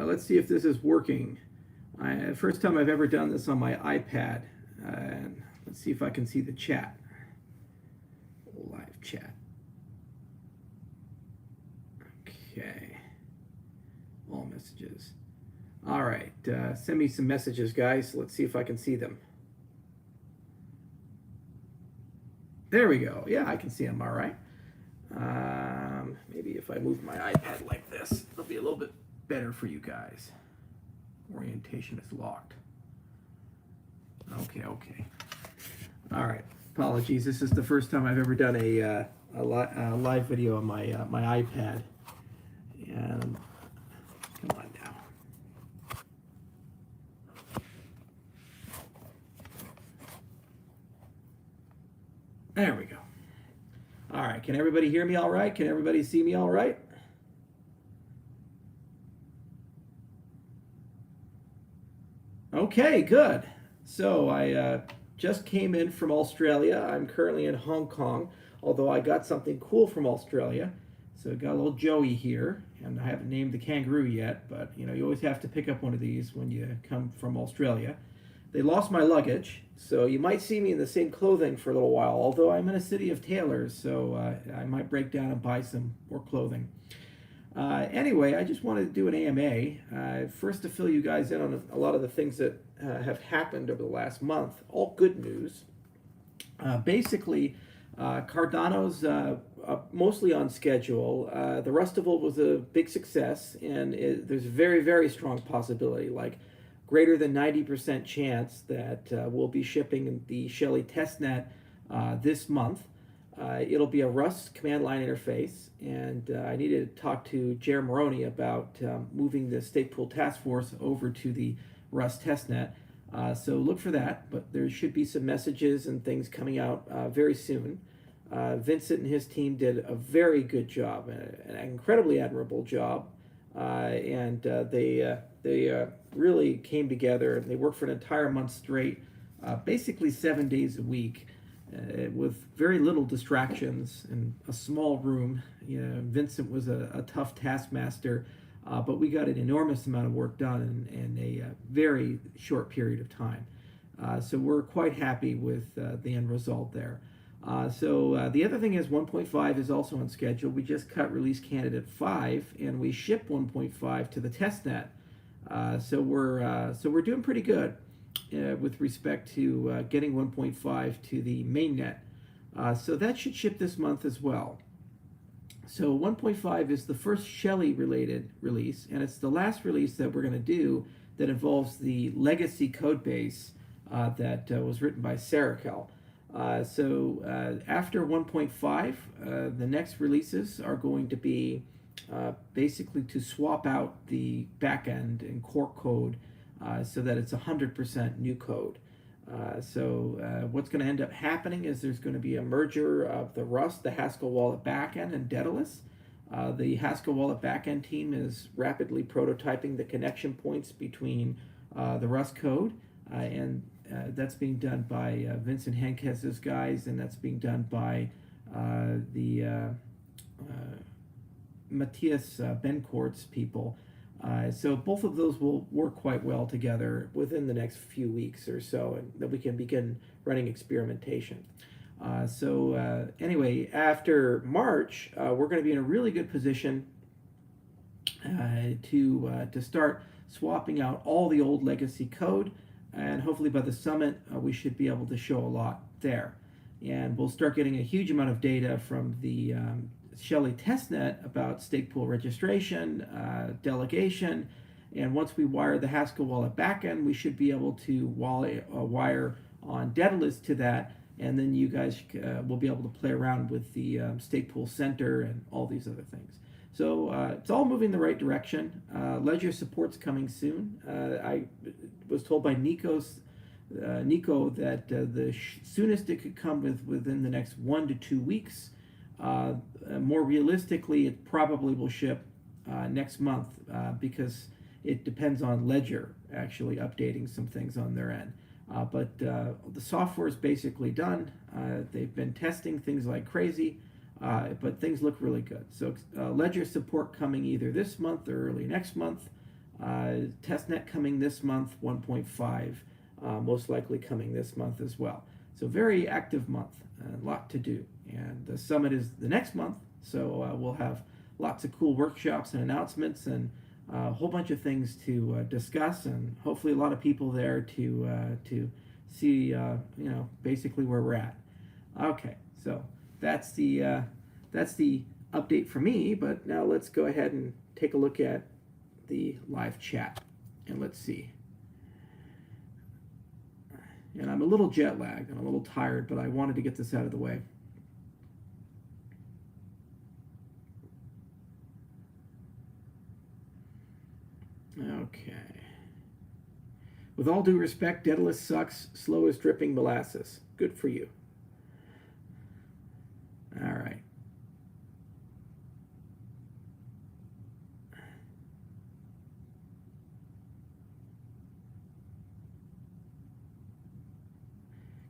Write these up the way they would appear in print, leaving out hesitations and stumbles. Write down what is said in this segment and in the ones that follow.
let's see if this is working. First time I've ever done this on my iPad. And let's see if I can see the chat. Live chat. Okay. All messages. All right. Send me some messages, guys. Let's see if I can see them. There we go. Yeah, I can see them all right. Maybe if I move my iPad like this, it'll be a little bit better for you guys. Orientation is locked. Okay. All right. Apologies. This is the first time I've ever done a live video on my my iPad. And come on now. There we go. All right. Can everybody hear me all right? Can everybody see me all right? Okay, good. So I just came in from Australia. I'm currently in Hong Kong, although I got something cool from Australia. So I got a little Joey here, and I haven't named the kangaroo yet, but you know, you always have to pick up one of these when you come from Australia. They lost my luggage, so you might see me in the same clothing for a little while, although I'm in a city of tailors, so I might break down and buy some more clothing. Anyway, I just wanted to do an AMA, first to fill you guys in on a lot of the things that have happened over the last month, all good news. Basically, Cardano's mostly on schedule. The Rustival was a big success, and there's a very, very strong possibility, like greater than 90% chance that we'll be shipping the Shelly testnet this month. It'll be a Rust command line interface, and I needed to talk to Jer Maroney about moving the Stake Pool Task Force over to the Rust testnet. So look for that, but there should be some messages and things coming out very soon. Vincent and his team did a very good job, an incredibly admirable job, and they really came together. They worked for an entire month straight, basically 7 days a week. With very little distractions in a small room. You know, Vincent was a tough taskmaster, but we got an enormous amount of work done in a very short period of time. So we're quite happy with the end result there. So the other thing is 1.5 is also on schedule. We just cut release candidate 5, and we ship 1.5 to the testnet. So we're doing pretty good. With respect to getting 1.5 to the mainnet. So that should ship this month as well. So 1.5 is the first Shelly related release, and it's the last release that we're going to do that involves the legacy code base that was written by Sarakel. So after 1.5, the next releases are going to be basically to swap out the backend and core code so that it's 100% new code. So what's going to end up happening is there's going to be a merger of the Rust, the Haskell Wallet backend, and Daedalus. The Haskell Wallet backend team is rapidly prototyping the connection points between the Rust code, and that's being done by Vincent Henkes's guys, and that's being done by the Matthias Bencourt's people. So both of those will work quite well together within the next few weeks or so, and then we can begin running experimentation. Anyway, after March, we're going to be in a really good position to start swapping out all the old legacy code, and hopefully by the summit we should be able to show a lot there. And we'll start getting a huge amount of data from the Shelly testnet about stake pool registration, delegation, and once we wire the Haskell wallet backend, we should be able to wire on Daedalus to that, and then you guys will be able to play around with the stake pool center and all these other things. So it's all moving in the right direction. Ledger support's coming soon. I was told by Nico that the soonest it could come within the next 1 to 2 weeks. More realistically, it probably will ship next month because it depends on Ledger actually updating some things on their end. But the software is basically done. They've been testing things like crazy, but things look really good. So Ledger support coming either this month or early next month. Testnet coming this month, 1.5, most likely coming this month as well. So very active month, a lot to do. And the summit is the next month, so we'll have lots of cool workshops and announcements and a whole bunch of things to discuss, and hopefully a lot of people there to see basically where we're at. Okay, so that's the update for me. But now let's go ahead and take a look at the live chat, and let's see. And I'm a little jet lagged and a little tired, but I wanted to get this out of the way. Okay. With all due respect, Daedalus sucks. Slow as dripping molasses. Good for you. All right.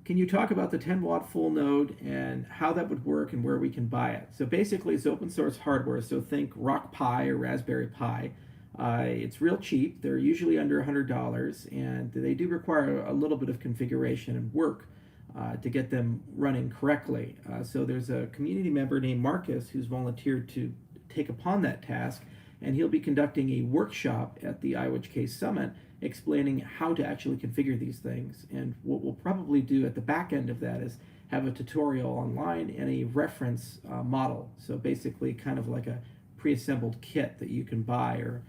Can you talk about the 10-watt full node and how that would work and where we can buy it? So basically, it's open source hardware. So think Rock Pi or Raspberry Pi. It's real cheap. They're usually under $100, and they do require a little bit of configuration and work to get them running correctly. So there's a community member named Marcus who's volunteered to take upon that task, and he'll be conducting a workshop at the IOHK Summit explaining how to actually configure these things. And what we'll probably do at the back end of that is have a tutorial online and a reference model. So basically kind of like a pre-assembled kit that you can buy, or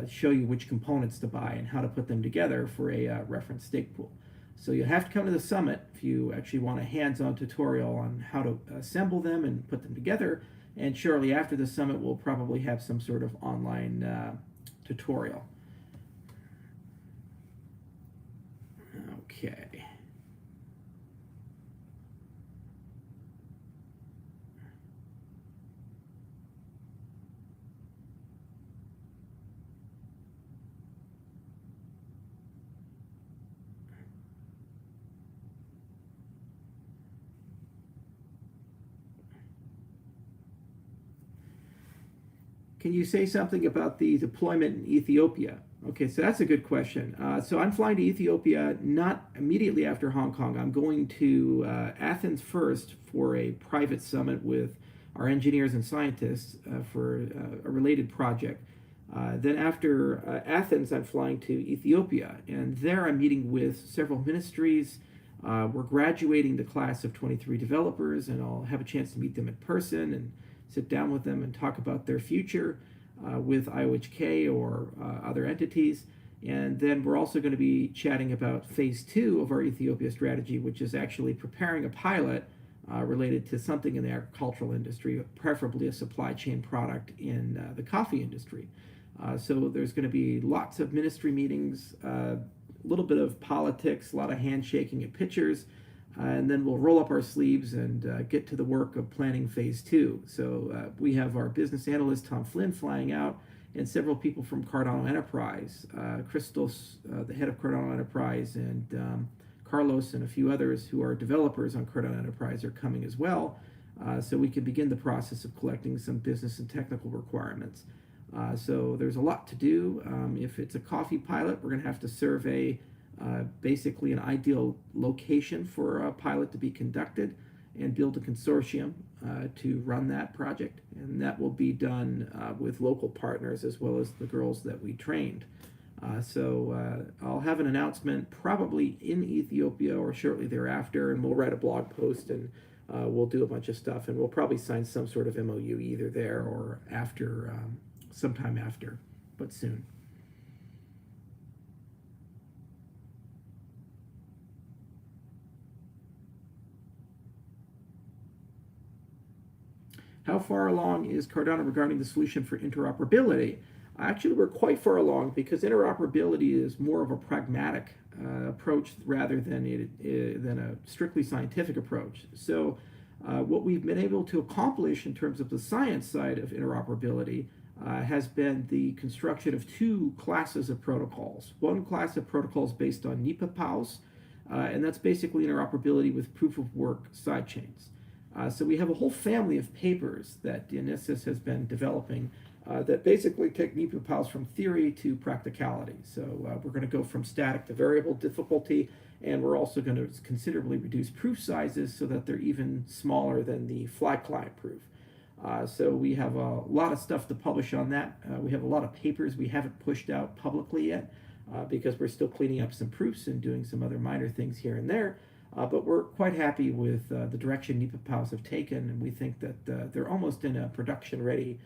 show you which components to buy and how to put them together for a reference stake pool. So you'll have to come to the summit if you actually want a hands-on tutorial on how to assemble them and put them together. And shortly after the summit, we'll probably have some sort of online tutorial. Okay. Can you say something about the deployment in Ethiopia? Okay, so that's a good question. So I'm flying to Ethiopia not immediately after Hong Kong. I'm going to Athens first for a private summit with our engineers and scientists for a related project. Then after Athens, I'm flying to Ethiopia, and there I'm meeting with several ministries. We're graduating the class of 23 developers, and I'll have a chance to meet them in person and sit down with them and talk about their future with IOHK or other entities. And then we're also going to be chatting about phase 2 of our Ethiopia strategy, which is actually preparing a pilot related to something in the agricultural industry, preferably a supply chain product in the coffee industry. So there's going to be lots of ministry meetings, a little bit of politics, a lot of handshaking and pictures, and then we'll roll up our sleeves and get to the work of planning phase 2. So we have our business analyst, Tom Flynn, flying out, and several people from Cardano Enterprise. Christos, the head of Cardano Enterprise, and Carlos and a few others who are developers on Cardano Enterprise are coming as well. So we can begin the process of collecting some business and technical requirements. So there's a lot to do. If it's a coffee pilot, we're going to have to survey basically an ideal location for a pilot to be conducted and build a consortium to run that project. And that will be done with local partners as well as the girls that we trained. So I'll have an announcement probably in Ethiopia or shortly thereafter, and we'll write a blog post, and we'll do a bunch of stuff, and we'll probably sign some sort of MOU either there or after, sometime after, but soon. How far along is Cardano regarding the solution for interoperability? Actually, we're quite far along, because interoperability is more of a pragmatic approach rather than a strictly scientific approach. So what we've been able to accomplish in terms of the science side of interoperability has been the construction of 2 classes of protocols. One class of protocols based on NEPA-POWs, and that's basically interoperability with proof-of-work sidechains. So we have a whole family of papers that Dionysus has been developing that basically take NePPOs from theory to practicality. So we're going to go from static to variable difficulty, and we're also going to considerably reduce proof sizes so that they're even smaller than the fly client proof. So we have a lot of stuff to publish on that. We have a lot of papers we haven't pushed out publicly yet because we're still cleaning up some proofs and doing some other minor things here and there. But we're quite happy with the direction NePPOs have taken, and we think that they're almost in a production-ready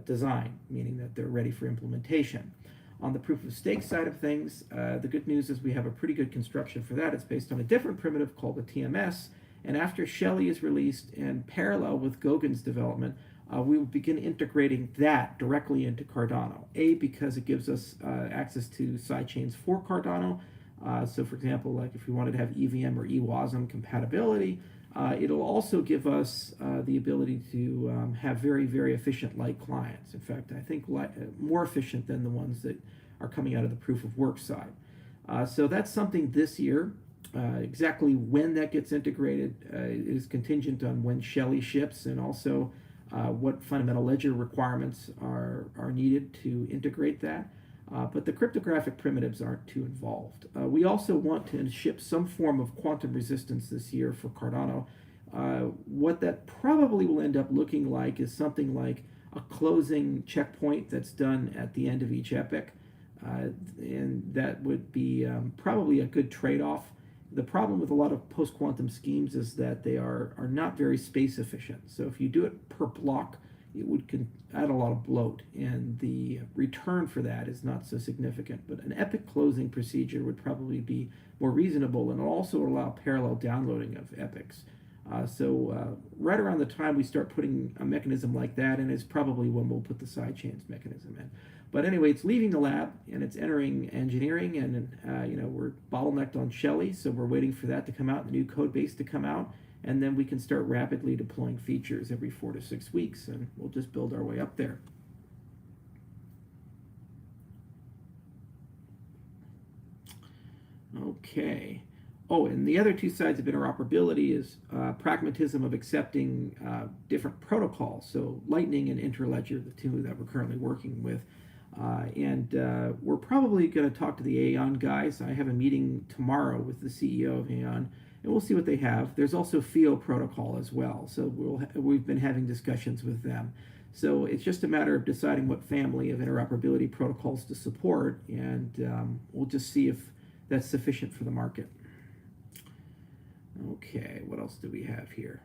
design, meaning that they're ready for implementation. On the proof of stake side of things, the good news is we have a pretty good construction for that. It's based on a different primitive called the TMS, and after Shelley is released and parallel with Gauguin's development, we will begin integrating that directly into Cardano. Because it gives us access to sidechains for Cardano. So for example, like if we wanted to have EVM or EWASM compatibility, it'll also give us the ability to have very, very efficient light clients. In fact, I think more efficient than the ones that are coming out of the proof of work side. So that's something this year. Exactly when that gets integrated is contingent on when Shelley ships and also what fundamental ledger requirements are needed to integrate that. But the cryptographic primitives aren't too involved. We also want to ship some form of quantum resistance this year for Cardano. What that probably will end up looking like is something like a closing checkpoint that's done at the end of each epoch. And that would be probably a good trade-off. The problem with a lot of post-quantum schemes is that they are not very space efficient. So if you do it per block, it would add a lot of bloat, and the return for that is not so significant. But an epoch closing procedure would probably be more reasonable, and it'll also allow parallel downloading of epochs. So right around the time we start putting a mechanism like that in is probably when we'll put the sidechains mechanism in. But anyway, it's leaving the lab and it's entering engineering, and we're bottlenecked on Shelley, so we're waiting for that to come out, the new code base to come out, and then we can start rapidly deploying features every 4 to 6 weeks, and we'll just build our way up there. Okay. Oh, and the other two sides of interoperability is pragmatism of accepting different protocols. So Lightning and Interledger, the two that we're currently working with. We're probably going to talk to the Aeon guys. I have a meeting tomorrow with the CEO of Aeon, and we'll see what they have. There's also FIO protocol as well, so we've been having discussions with them. So it's just a matter of deciding what family of interoperability protocols to support, and we'll just see if that's sufficient for the market. Okay, what else do we have here?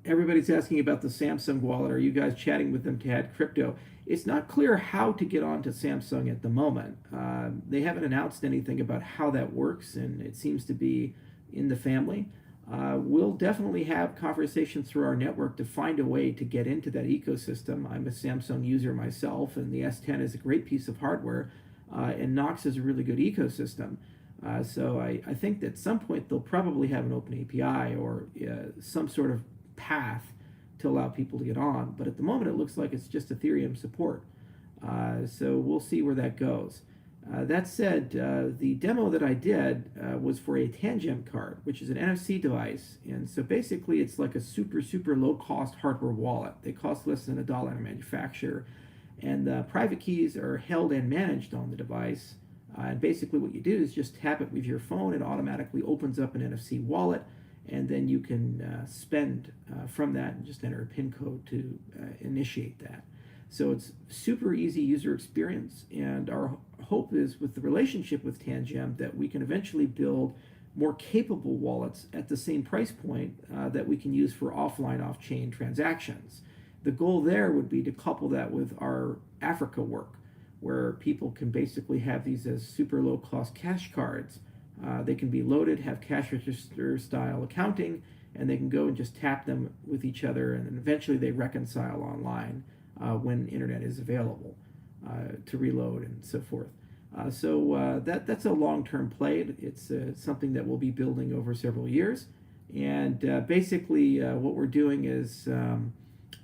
Everybody's asking about the Samsung wallet. Are you guys chatting with them to add crypto? It's not clear how to get onto Samsung at the moment. They haven't announced anything about how that works, and it seems to be in the family. We'll definitely have conversations through our network to find a way to get into that ecosystem. I'm a Samsung user myself, and the S10 is a great piece of hardware, and Knox is a really good ecosystem. So I think that at some point they'll probably have an open API or some sort of path to allow people to get on, but at the moment it looks like it's just Ethereum support. So we'll see where that goes. That said, the demo that I did was for a Tangem card, which is an NFC device, and so basically it's like a super low cost hardware wallet. They cost less than $1 to manufacture, and the private keys are held and managed on the device. And basically what you do is just tap it with your phone, it automatically opens up an NFC wallet, and then you can spend from that and just enter a PIN code to initiate that. So it's super easy user experience, and our hope is with the relationship with Tangem that we can eventually build more capable wallets at the same price point that we can use for offline off-chain transactions. The goal there would be to couple that with our Africa work, where people can basically have these as super low cost cash cards. They can be loaded, have cash register style accounting, and they can go and just tap them with each other, and then eventually they reconcile online when internet is available to reload and so forth. That's a long-term play. It's something that we'll be building over several years. And basically, what we're doing is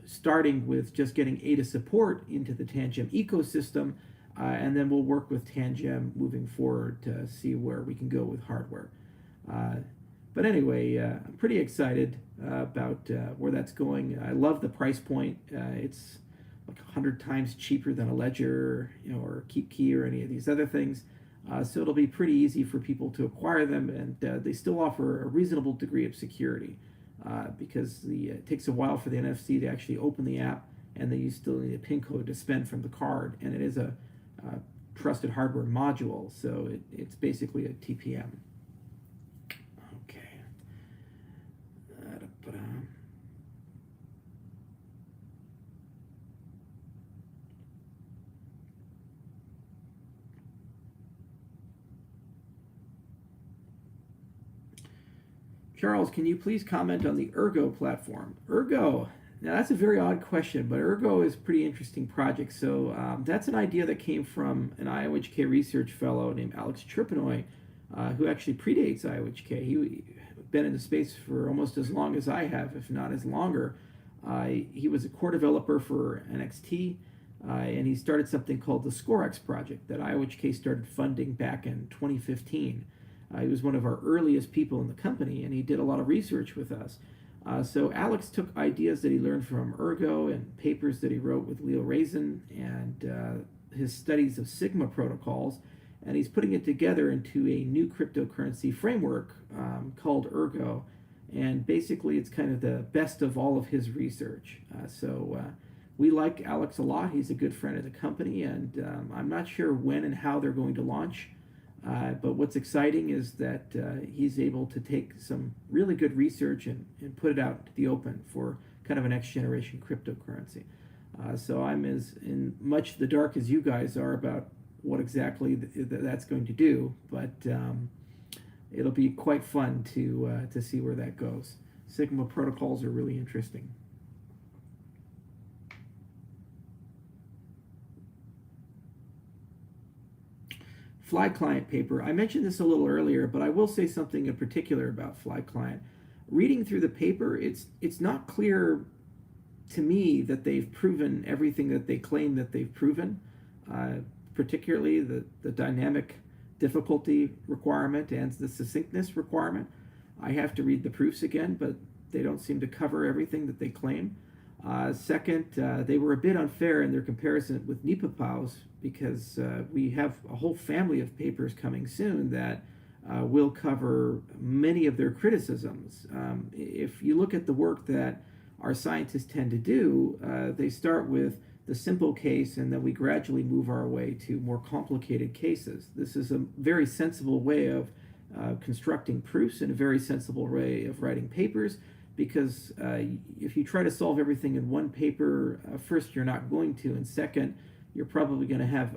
starting with just getting ADA support into the Tangem ecosystem, and then we'll work with Tangem moving forward to see where we can go with hardware. But anyway, I'm pretty excited about where that's going. I love the price point. It's like 100 times cheaper than a Ledger, or KeepKey or any of these other things. So it'll be pretty easy for people to acquire them, and they still offer a reasonable degree of security because it takes a while for the NFC to actually open the app, and then you still need a PIN code to spend from the card, and it is a trusted hardware module, so it's basically a TPM. Okay. Charles, can you please comment on the Ergo platform? Ergo, now that's a very odd question, but Ergo is a pretty interesting project. So that's an idea that came from an IOHK research fellow named Alex Tripanoy, who actually predates IOHK. He's been in the space for almost as long as I have, if not as longer. He was a core developer for NXT, and he started something called the ScoreX project that IOHK started funding back in 2015. He was one of our earliest people in the company, and he did a lot of research with us. So Alex took ideas that he learned from Ergo and papers that he wrote with Leo Raisin and his studies of Sigma protocols, and he's putting it together into a new cryptocurrency framework called Ergo. And basically, it's kind of the best of all of his research. We like Alex a lot. He's a good friend of the company, and I'm not sure when and how they're going to launch. But what's exciting is that he's able to take some really good research and put it out to the open for kind of a next generation cryptocurrency. So I'm as in much the dark as you guys are about what exactly that's going to do, but it'll be quite fun to see where that goes. Sigma protocols are really interesting. Fly Client paper. I mentioned this a little earlier, but I will say something in particular about Fly Client. Reading through the paper, it's not clear to me that they've proven everything that they claim that they've proven, particularly the dynamic difficulty requirement and the succinctness requirement. I have to read the proofs again, but they don't seem to cover everything that they claim. Second, they were a bit unfair in their comparison with NIPA-POWs because we have a whole family of papers coming soon that will cover many of their criticisms. If you look at the work that our scientists tend to do, they start with the simple case and then we gradually move our way to more complicated cases. This is a very sensible way of constructing proofs and a very sensible way of writing papers. Because if you try to solve everything in one paper, first, you're not going to, and second, you're probably going to have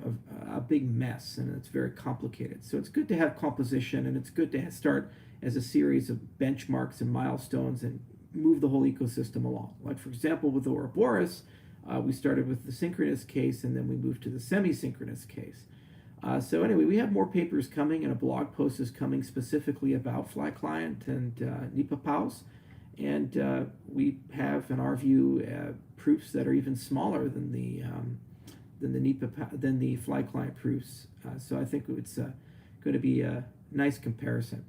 a big mess, and it's very complicated. So it's good to have composition, and it's good to start as a series of benchmarks and milestones and move the whole ecosystem along. Like, for example, with Ouroboros, we started with the synchronous case, and then we moved to the semi-synchronous case. So anyway, we have more papers coming, and a blog post is coming specifically about Fly Client and NIPA-POWs. And we have, in our view, proofs that are even smaller than the Fly Client proofs. So I think it's going to be a nice comparison.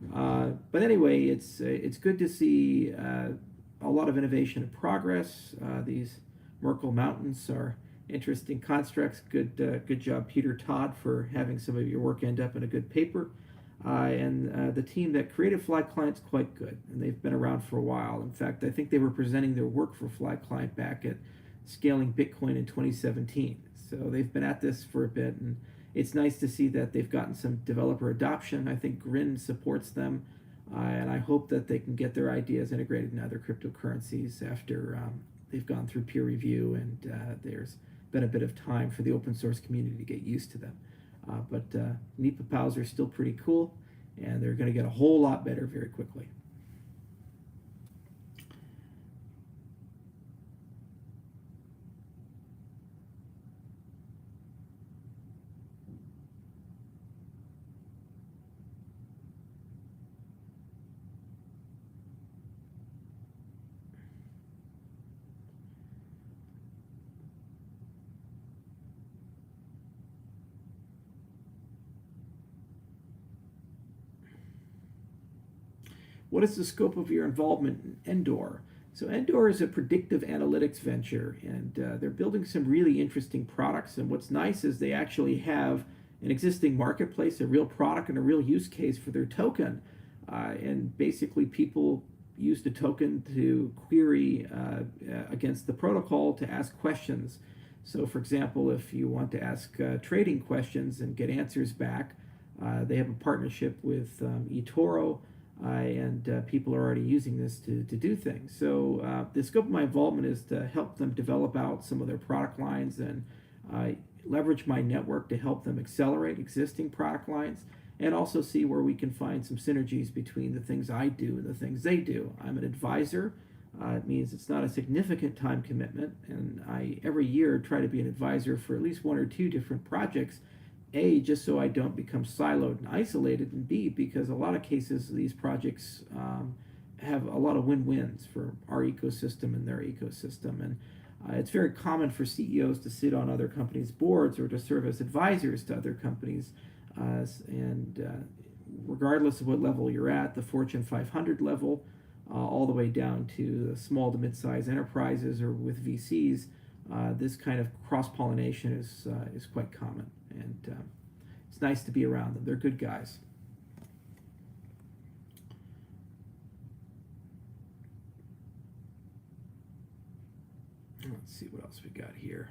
But anyway, it's good to see a lot of innovation and progress. These Merkle Mountains are interesting constructs. Good job, Peter Todd, for having some of your work end up in a good paper. And the team that created Fly Client's quite good, and they've been around for a while. In fact, I think they were presenting their work for Fly Client back at Scaling Bitcoin in 2017. So they've been at this for a bit, and it's nice to see that they've gotten some developer adoption. I think Grin supports them, and I hope that they can get their ideas integrated in other cryptocurrencies after they've gone through peer review and there's been a bit of time for the open source community to get used to them. But NIPA-POWs are still pretty cool, and they're going to get a whole lot better very quickly. what is the scope of your involvement in Endor? So Endor is a predictive analytics venture, and they're building some really interesting products. And what's nice is they actually have an existing marketplace, a real product, and a real use case for their token. And basically, people use the token to query against the protocol to ask questions. So, for example, if you want to ask trading questions and get answers back, they have a partnership with eToro, and people are already using this to do things. So the scope of my involvement is to help them develop out some of their product lines and leverage my network to help them accelerate existing product lines, and also see where we can find some synergies between the things I do and the things they do. I'm an advisor. It means it's not a significant time commitment, and I every year try to be an advisor for at least one or two different projects. A, just so I don't become siloed and isolated, and B, because a lot of cases these projects have a lot of win-wins for our ecosystem and their ecosystem. And it's very common for CEOs to sit on other companies' boards or to serve as advisors to other companies. Regardless of what level you're at, the Fortune 500 level, all the way down to the small to mid-sized enterprises or with VCs, this kind of cross-pollination is quite common. And it's nice to be around them. They're good guys. Let's see what else we got here.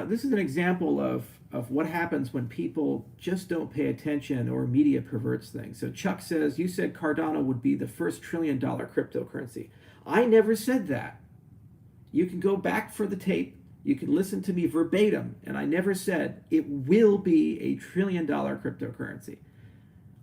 This is an example of what happens when people just don't pay attention or media perverts things. So Chuck says, you said Cardano would be the first $1 trillion cryptocurrency. I never said that. You can go back for the tape. You can listen to me verbatim. And I never said it will be a $1 trillion cryptocurrency.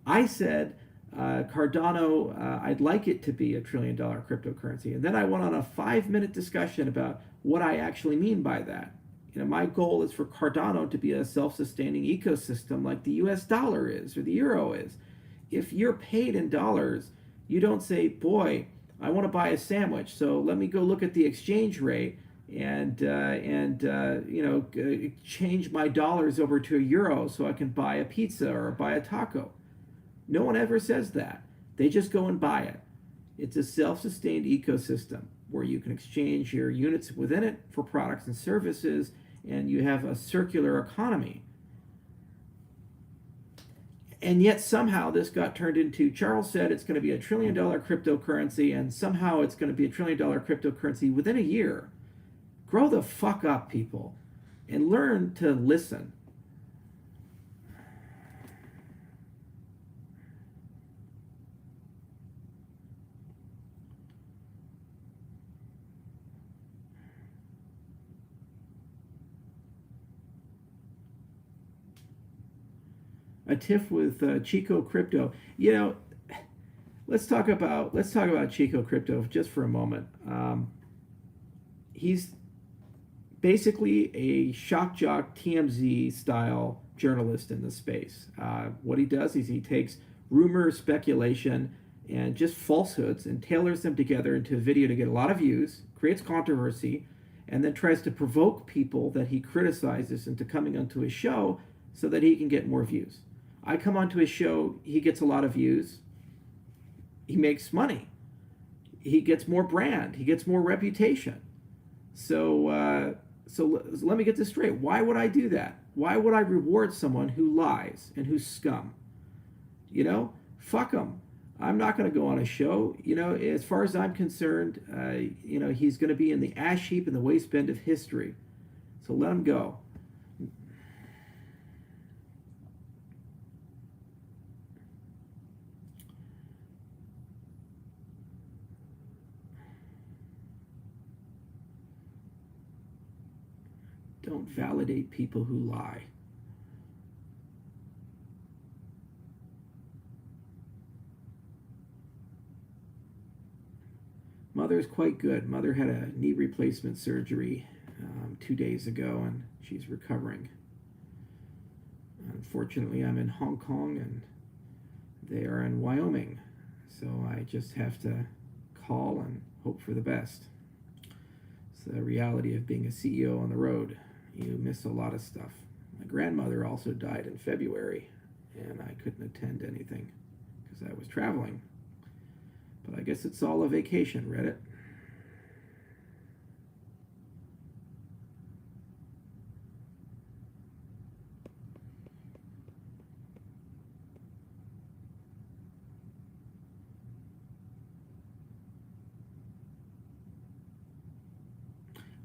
I said Cardano, I'd like it to be a $1 trillion cryptocurrency. And then I went on a 5-minute discussion about what I actually mean by that. My goal is for Cardano to be a self-sustaining ecosystem like the US dollar is or the euro is. If you're paid in dollars, you don't say, boy, I want to buy a sandwich, so let me go look at the exchange rate and change my dollars over to a euro so I can buy a pizza or buy a taco. No one ever says that. They just go and buy it. It's a self-sustained ecosystem where you can exchange your units within it for products and services, and you have a circular economy. And yet somehow this got turned into, Charles said it's going to be a $1 trillion cryptocurrency, and somehow it's going to be a $1 trillion cryptocurrency within a year. Grow the fuck up, people, and learn to listen. A tiff with Chico Crypto. Let's talk about Chico Crypto just for a moment. He's basically a shock jock TMZ style journalist in the space. What he does is he takes rumor, speculation, and just falsehoods and tailors them together into a video to get a lot of views, creates controversy, and then tries to provoke people that he criticizes into coming onto his show so that he can get more views. I come onto his show, he gets a lot of views, he makes money, he gets more brand, he gets more reputation. So let me get this straight. Why would I do that? Why would I reward someone who lies and who's scum? Fuck him. I'm not going to go on a show. As far as I'm concerned, he's going to be in the ash heap in the waste bin of history. So let him go. Don't validate people who lie. Mother's quite good. Mother had a knee replacement surgery 2 days ago, and she's recovering. Unfortunately, I'm in Hong Kong, and they are in Wyoming. So I just have to call and hope for the best. the reality of being a CEO on the road. You miss a lot of stuff. My grandmother also died in February, and I couldn't attend anything because I was traveling. But I guess it's all a vacation, Reddit.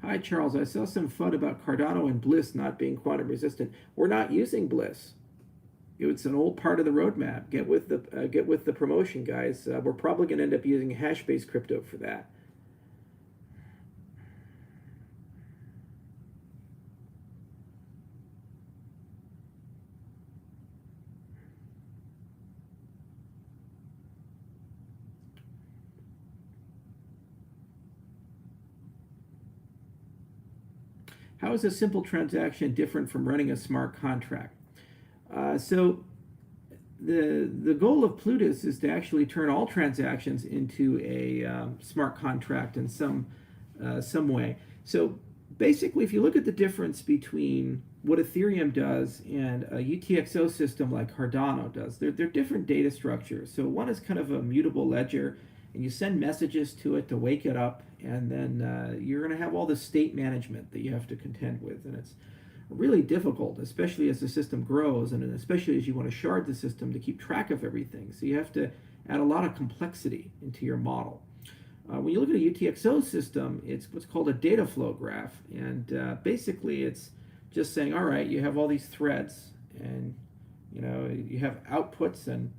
Hi, Charles. I saw some FUD about Cardano and Bliss not being quantum resistant. We're not using Bliss. It's an old part of the roadmap. Get with the promotion, guys. We're probably going to end up using hash-based crypto for that. How is a simple transaction different from running a smart contract? So the goal of Plutus is to actually turn all transactions into a smart contract in some way. So basically, if you look at the difference between what Ethereum does and a UTXO system like Cardano does, they're different data structures. So one is kind of a mutable ledger, and you send messages to it to wake it up, and then you're going to have all the state management that you have to contend with, and it's really difficult, especially as the system grows, and especially as you want to shard the system to keep track of everything. So you have to add a lot of complexity into your model. When you look at a UTXO system, it's what's called a data flow graph, and basically it's just saying, all right, you have all these threads, and you have outputs, and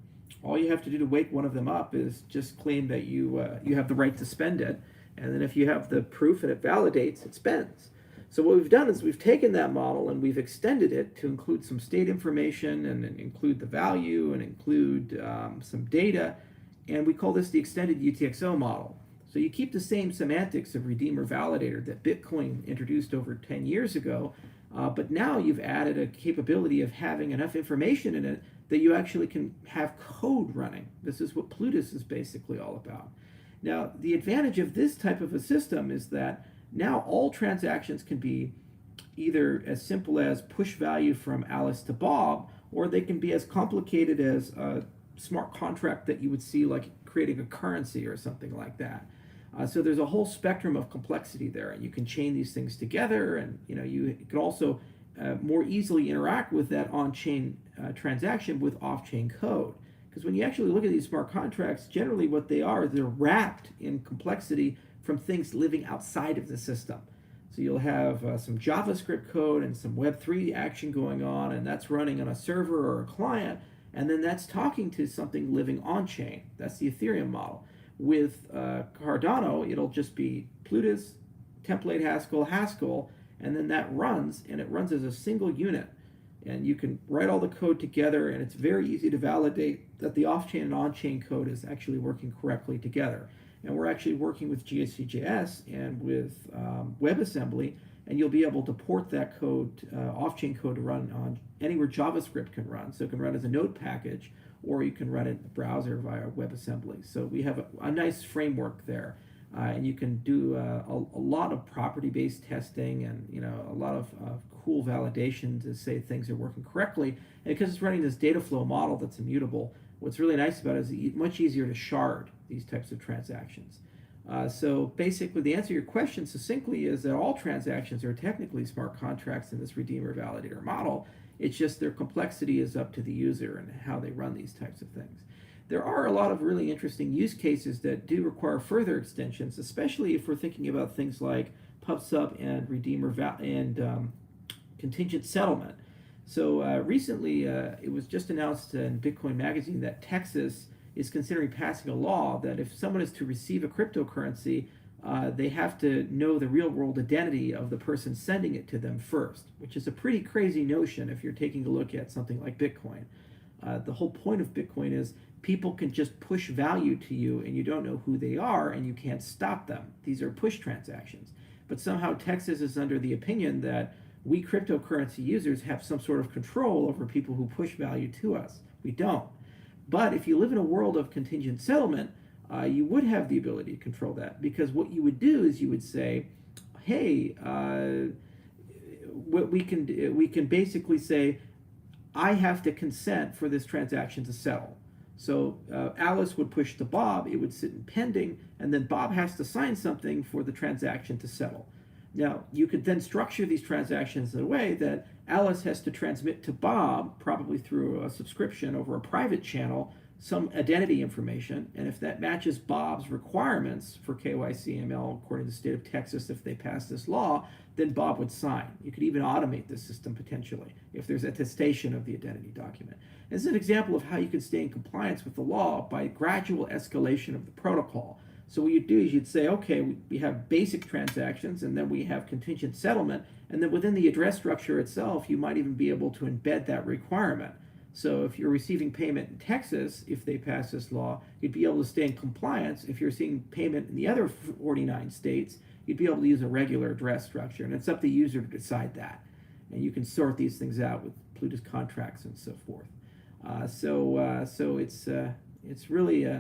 all you have to do to wake one of them up is just claim that you have the right to spend it, and then if you have the proof and it validates, it spends. So what we've done is we've taken that model and we've extended it to include some state information and include the value and include some data, and we call this the extended UTXO model. So you keep the same semantics of redeemer validator that Bitcoin introduced over 10 years ago, but now you've added a capability of having enough information in it that you actually can have code running. This is what Plutus is basically all about. Now, the advantage of this type of a system is that now all transactions can be either as simple as push value from Alice to Bob, or they can be as complicated as a smart contract that you would see like creating a currency or something like that. So there's a whole spectrum of complexity there, and you can chain these things together, and you can also more easily interact with that on-chain transaction with off-chain code. Because when you actually look at these smart contracts, generally what they are, they're wrapped in complexity from things living outside of the system. So you'll have some JavaScript code and some Web3 action going on, and that's running on a server or a client, and then that's talking to something living on-chain. That's the Ethereum model. With Cardano, it'll just be Plutus, template Haskell, and then that runs, and it runs as a single unit. And you can write all the code together, and it's very easy to validate that the off-chain and on-chain code is actually working correctly together. And we're actually working with GSC.js and with WebAssembly, and you'll be able to port that code, off-chain code, to run on anywhere JavaScript can run. So it can run as a node package, or you can run it in the browser via WebAssembly. So we have a nice framework there, and you can do a lot of property-based testing and a lot of cool validation to say things are working correctly. And because it's running this data flow model that's immutable, what's really nice about it is it's much easier to shard these types of transactions. So basically, the answer to your question succinctly is that all transactions are technically smart contracts in this redeemer validator model. It's just their complexity is up to the user and how they run these types of things. There are a lot of really interesting use cases that do require further extensions, especially if we're thinking about things like PubSub and redeemer and contingent settlement. So recently, it was just announced in Bitcoin Magazine that Texas is considering passing a law that if someone is to receive a cryptocurrency, they have to know the real-world identity of the person sending it to them first, which is a pretty crazy notion if you're taking a look at something like Bitcoin. The whole point of Bitcoin is people can just push value to you, and you don't know who they are, and you can't stop them. These are push transactions. But somehow Texas is under the opinion that we cryptocurrency users have some sort of control over people who push value to us. We don't. But if you live in a world of contingent settlement, you would have the ability to control that, because what you would do is you would say, hey, what we can basically say, I have to consent for this transaction to settle. So Alice would push to Bob, it would sit in pending, and then Bob has to sign something for the transaction to settle. Now, you could then structure these transactions in a way that Alice has to transmit to Bob, probably through a subscription over a private channel, some identity information, and if that matches Bob's requirements for KYC/ML according to the state of Texas, if they pass this law, then Bob would sign. You could even automate this system potentially if there's attestation of the identity document. This is an example of how you can stay in compliance with the law by gradual escalation of the protocol. So what you'd do is you'd say, okay, we have basic transactions, and then we have contingent settlement, and then within the address structure itself, you might even be able to embed that requirement. So if you're receiving payment in Texas, if they pass this law, you'd be able to stay in compliance. If you're seeing payment in the other 49 states, you'd be able to use a regular address structure, and it's up to the user to decide that. And you can sort these things out with Plutus contracts and so forth. So it's really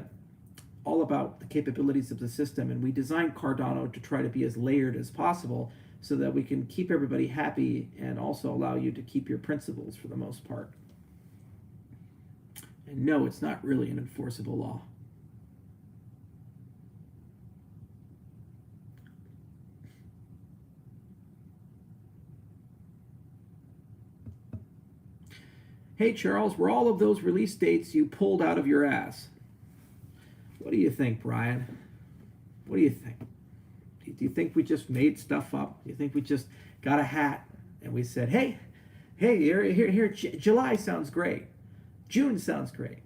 all about the capabilities of the system, and we designed Cardano to try to be as layered as possible so that we can keep everybody happy and also allow you to keep your principles for the most part. And no, it's not really an enforceable law. Hey Charles, were all of those release dates you pulled out of your ass? What do you think, Brian? What do you think? Do you think we just made stuff up? Do you think we just got a hat and we said, hey, here, July sounds great. June sounds great.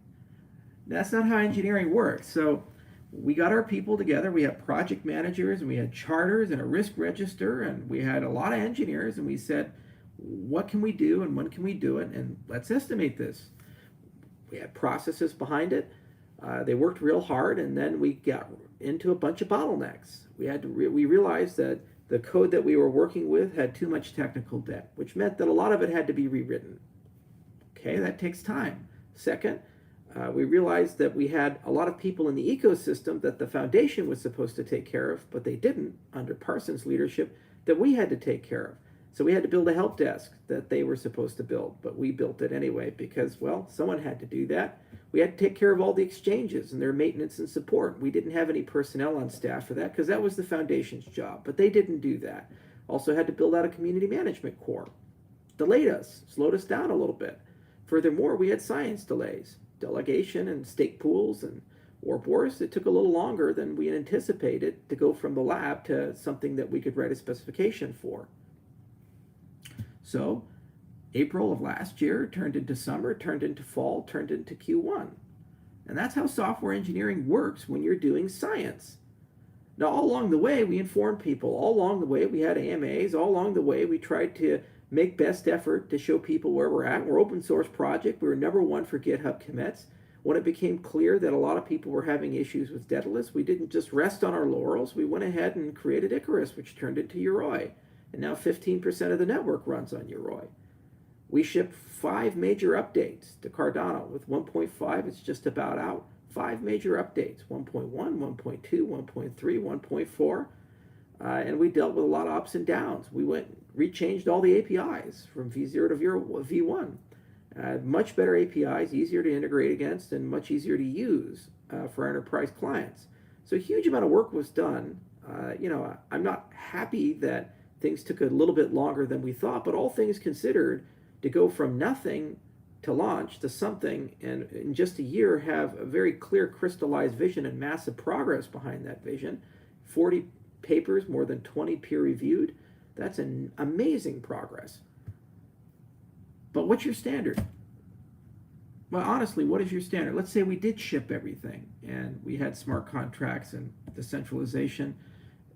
That's not how engineering works. So we got our people together. We had project managers, and we had charters and a risk register, and we had a lot of engineers, and we said, what can we do and when can we do it? And let's estimate this. We had processes behind it. They worked real hard, and then we got into a bunch of bottlenecks. We realized that the code that we were working with had too much technical debt, which meant that a lot of it had to be rewritten. Okay, that takes time. Second, we realized that we had a lot of people in the ecosystem that the foundation was supposed to take care of, but they didn't under Parsons' leadership, that we had to take care of. So we had to build a help desk that they were supposed to build, but we built it anyway because, well, someone had to do that. We had to take care of all the exchanges and their maintenance and support. We didn't have any personnel on staff for that because that was the foundation's job, but they didn't do that. Also had to build out a community management core. Delayed us, slowed us down a little bit. Furthermore, we had science delays, delegation and stake pools and warp wars. It took a little longer than we had anticipated to go from the lab to something that we could write a specification for. So April of last year turned into summer, turned into fall, turned into Q1. And that's how software engineering works when you're doing science. Now, all along the way, we informed people. All along the way, we had AMAs. All along the way, we tried to make best effort to show people where we're at. We're an open source project. We were #1 for GitHub commits. When it became clear that a lot of people were having issues with Daedalus, we didn't just rest on our laurels. We went ahead and created Icarus, which turned into Yoroi. And now 15% of the network runs on Yoroi. We shipped 5 major updates to Cardano. With 1.5, it's just about out. 5 major updates, 1.1, 1.2, 1.3, 1.4. And we dealt with a lot of ups and downs. We rechanged all the APIs from V0 to V1. Much better APIs, easier to integrate against, and much easier to use for enterprise clients. So a huge amount of work was done. I'm not happy that things took a little bit longer than we thought, but all things considered, to go from nothing to launch to something and in just a year have a very clear crystallized vision and massive progress behind that vision, 40 papers, more than 20 peer-reviewed, that's an amazing progress. But what's your standard? Well, honestly, what is your standard? Let's say we did ship everything and we had smart contracts and decentralization.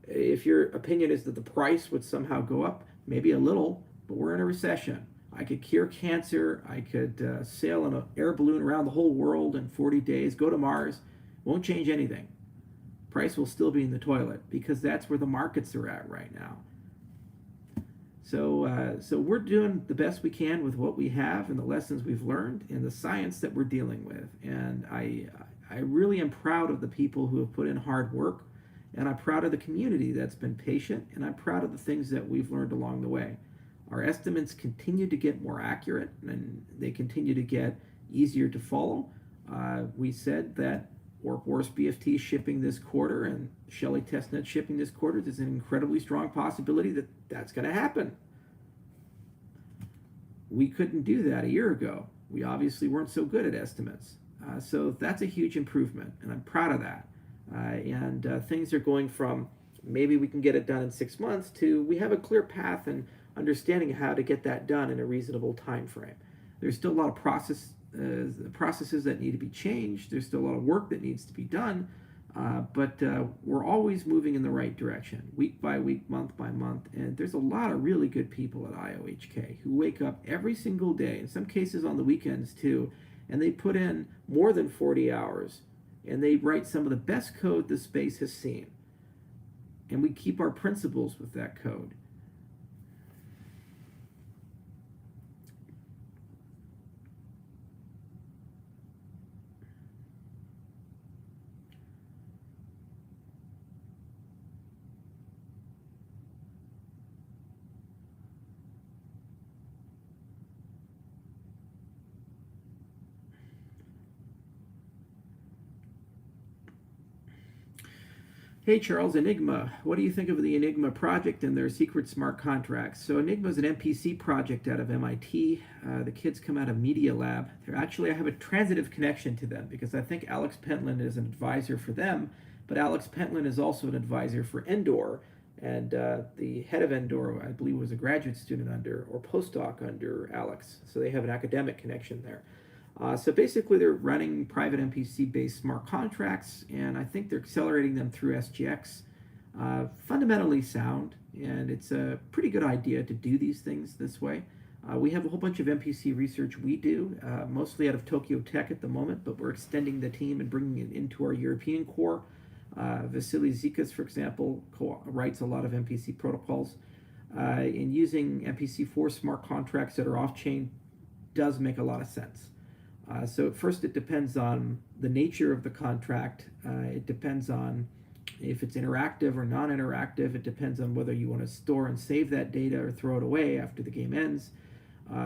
If your opinion is that the price would somehow go up, maybe a little, but we're in a recession. I could cure cancer. I could sail in an air balloon around the whole world in 40 days, go to Mars. Won't change anything. Price will still be in the toilet because that's where the markets are at right now. So we're doing the best we can with what we have and the lessons we've learned and the science that we're dealing with. And I really am proud of the people who have put in hard work And I'm proud of the community that's been patient, and I'm proud of the things that we've learned along the way. Our estimates continue to get more accurate, and they continue to get easier to follow. We said that Ouroboros BFT shipping this quarter and Shelly Testnet shipping this quarter. There's an incredibly strong possibility that that's going to happen. We couldn't do that a year ago. We obviously weren't so good at estimates. So that's a huge improvement, and I'm proud of that. And things are going from maybe we can get it done in 6 months to we have a clear path and understanding how to get that done in a reasonable time frame. There's still a lot of processes that need to be changed. There's still a lot of work that needs to be done, but we're always moving in the right direction, week by week, month by month. And there's a lot of really good people at IOHK who wake up every single day, in some cases on the weekends too, and they put in more than 40 hours, and they write some of the best code the space has seen. And we keep our principles with that code. Hey Charles, Enigma. What do you think of the Enigma project and their secret smart contracts? So Enigma is an MPC project out of MIT. The kids come out of Media Lab. I have a transitive connection to them because I think Alex Pentland is an advisor for them, but Alex Pentland is also an advisor for Endor. And the head of Endor, I believe, was a graduate student under or postdoc under Alex. So they have an academic connection there. So basically, they're running private MPC-based smart contracts, and I think they're accelerating them through SGX. Fundamentally sound, and it's a pretty good idea to do these things this way. We have a whole bunch of MPC research we do, mostly out of Tokyo Tech at the moment, but we're extending the team and bringing it into our European core. Vasily Zikas, for example, writes a lot of MPC protocols. And using MPC4 smart contracts that are off-chain does make a lot of sense. So first, it depends on the nature of the contract. It depends on if it's interactive or non-interactive. It depends on whether you want to store and save that data or throw it away after the game ends.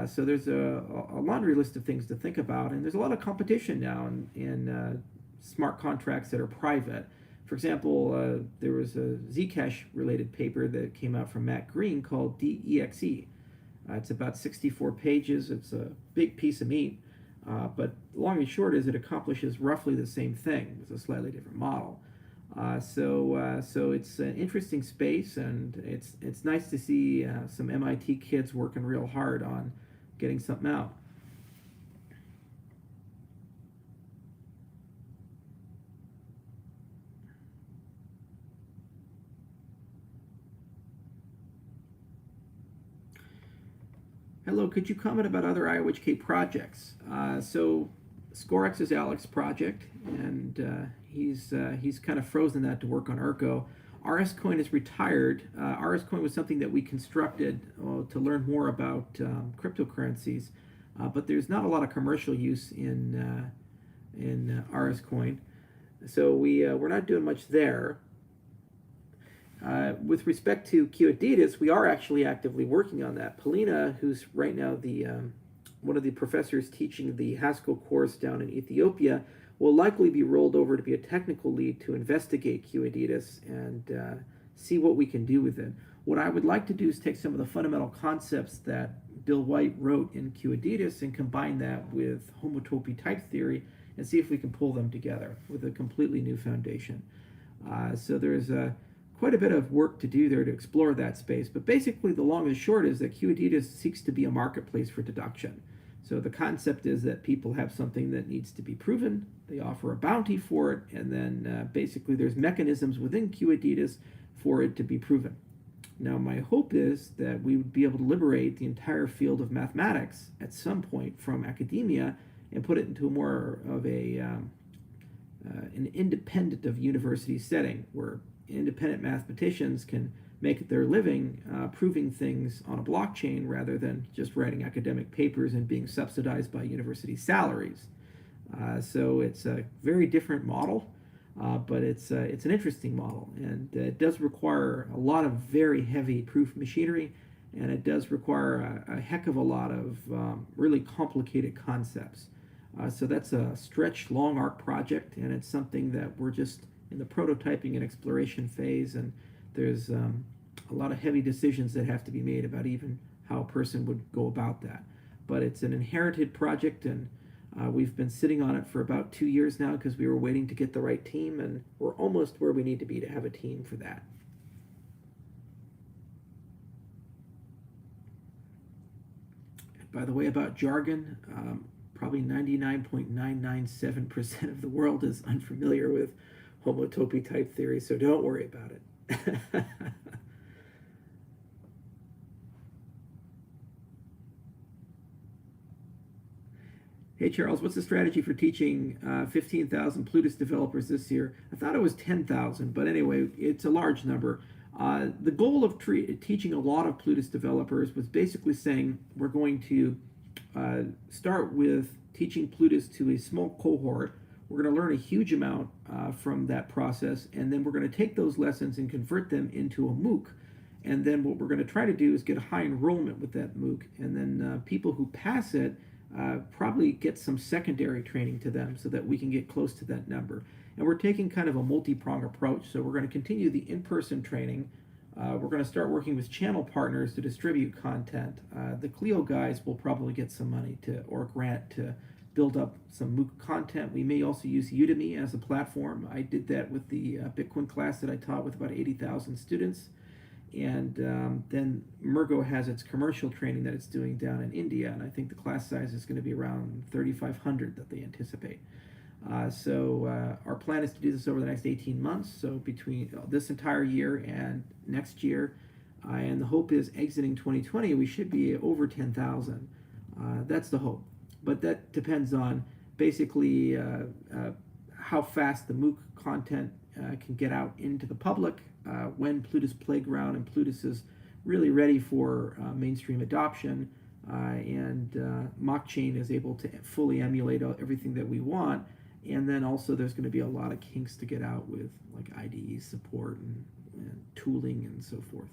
So there's a laundry list of things to think about, and there's a lot of competition now in smart contracts that are private. For example, there was a Zcash related paper that came out from Matt Green called DEXE. It's about 64 pages. It's a big piece of meat. But long and short is it accomplishes roughly the same thing with a slightly different model. So it's an interesting space, and it's nice to see some MIT kids working real hard on getting something out. Hello, could you comment about other IOHK projects? So ScoreX is Alex's project, and he's kind of frozen that to work on Ergo. RSCoin is retired. RSCoin was something that we constructed to learn more about cryptocurrencies, but there's not a lot of commercial use in RSCoin, so we're not doing much there. With respect to QAdidas, we are actually actively working on that. Polina, who's right now the one of the professors teaching the Haskell course down in Ethiopia, will likely be rolled over to be a technical lead to investigate QAdidas and see what we can do with it. What I would like to do is take some of the fundamental concepts that Bill White wrote in QAdidas and combine that with homotopy type theory and see if we can pull them together with a completely new foundation. So there's quite a bit of work to do there to explore that space, but basically the long and short is that QAdidas seeks to be a marketplace for deduction. So the concept is that people have something that needs to be proven, they offer a bounty for it, and then basically there's mechanisms within QAdidas for it to be proven. Now my hope is that we would be able to liberate the entire field of mathematics at some point from academia and put it into more of an independent of university setting where independent mathematicians can make their living proving things on a blockchain rather than just writing academic papers and being subsidized by university salaries. So it's a very different model. But it's an interesting model, and it does require a lot of very heavy proof machinery, and it does require a heck of a lot of really complicated concepts. So that's a stretch, long arc project, and it's something that we're just in the prototyping and exploration phase, and there's a lot of heavy decisions that have to be made about even how a person would go about that. But it's an inherited project, and we've been sitting on it for about 2 years now because we were waiting to get the right team, and we're almost where we need to be to have a team for that. By the way, about jargon, probably 99.997% of the world is unfamiliar with homotopy type theory, so don't worry about it. Hey Charles, what's the strategy for teaching 15,000 Plutus developers this year? I thought it was 10,000, but anyway, it's a large number. The goal of teaching a lot of Plutus developers was basically saying we're going to start with teaching Plutus to a small cohort. We're going to learn a huge amount from that process, and then we're going to take those lessons and convert them into a MOOC. And then what we're going to try to do is get a high enrollment with that MOOC, and then people who pass it probably get some secondary training to them so that we can get close to that number. And we're taking kind of a multi-prong approach. So we're going to continue the in-person training. We're going to start working with channel partners to distribute content. The Clio guys will probably get some money or grant to build up some MOOC content. We may also use Udemy as a platform. I did that with the Bitcoin class that I taught with about 80,000 students. And then Ergo has its commercial training that it's doing down in India, and I think the class size is going to be around 3,500 that they anticipate. So our plan is to do this over the next 18 months, so between this entire year and next year. And the hope is exiting 2020, we should be over 10,000. That's the hope. But that depends on basically how fast the MOOC content can get out into the public, when Plutus Playground and Plutus is really ready for mainstream adoption, and Mockchain is able to fully emulate everything that we want. And then also there's going to be a lot of kinks to get out with like IDE support and tooling and so forth.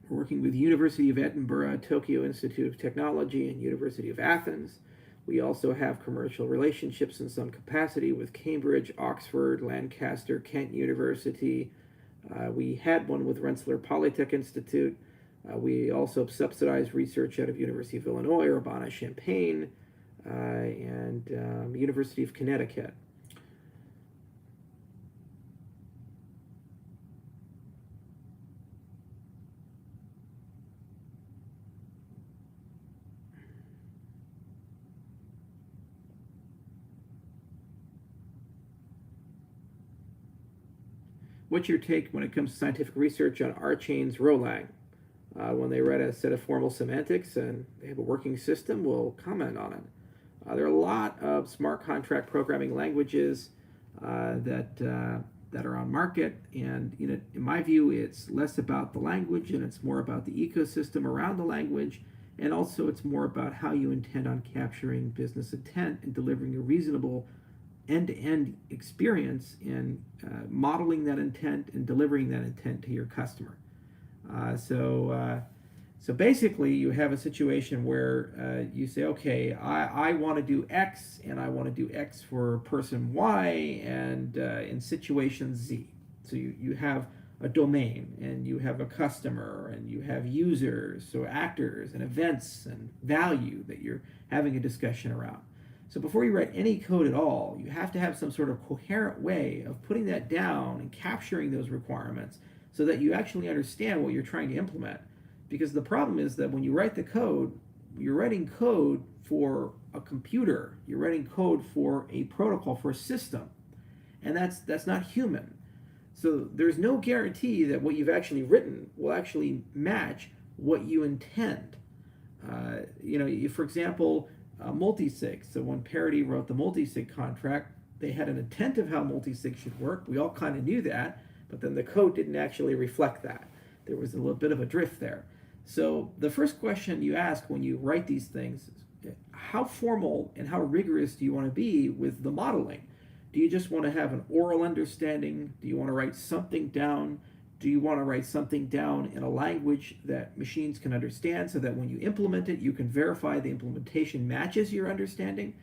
We're working with University of Edinburgh, Tokyo Institute of Technology, and University of Athens. We also have commercial relationships in some capacity with Cambridge, Oxford, Lancaster, Kent University. We had one with Rensselaer Polytech Institute. We also subsidize research out of University of Illinois, Urbana-Champaign, and University of Connecticut. What's your take when it comes to scientific research on R-Chain's Rolang? When they write a set of formal semantics and they have a working system, we'll comment on it. There are a lot of smart contract programming languages that are on market, and in my view, it's less about the language and it's more about the ecosystem around the language, and also it's more about how you intend on capturing business intent and delivering a reasonable end-to-end experience in modeling that intent and delivering that intent to your customer. So basically, you have a situation where you say, okay, I want to do X, and I want to do X for person Y, and in situation Z. So you have a domain, and you have a customer, and you have users, so actors, and events, and value that you're having a discussion around. So before you write any code at all, you have to have some sort of coherent way of putting that down and capturing those requirements so that you actually understand what you're trying to implement. Because the problem is that when you write the code, you're writing code for a computer. You're writing code for a protocol, for a system. And that's not human. So there's no guarantee that what you've actually written will actually match what you intend. For example, multisig. So when Parity wrote the multisig contract, they had an intent of how multisig should work. We all kind of knew that, but then the code didn't actually reflect that. There was a little bit of a drift there. So the first question you ask when you write these things is, how formal and how rigorous do you want to be with the modeling? Do you just want to have an oral understanding? Do you want to write something down? Do you want to write something down in a language that machines can understand so that when you implement it, you can verify the implementation matches your understanding?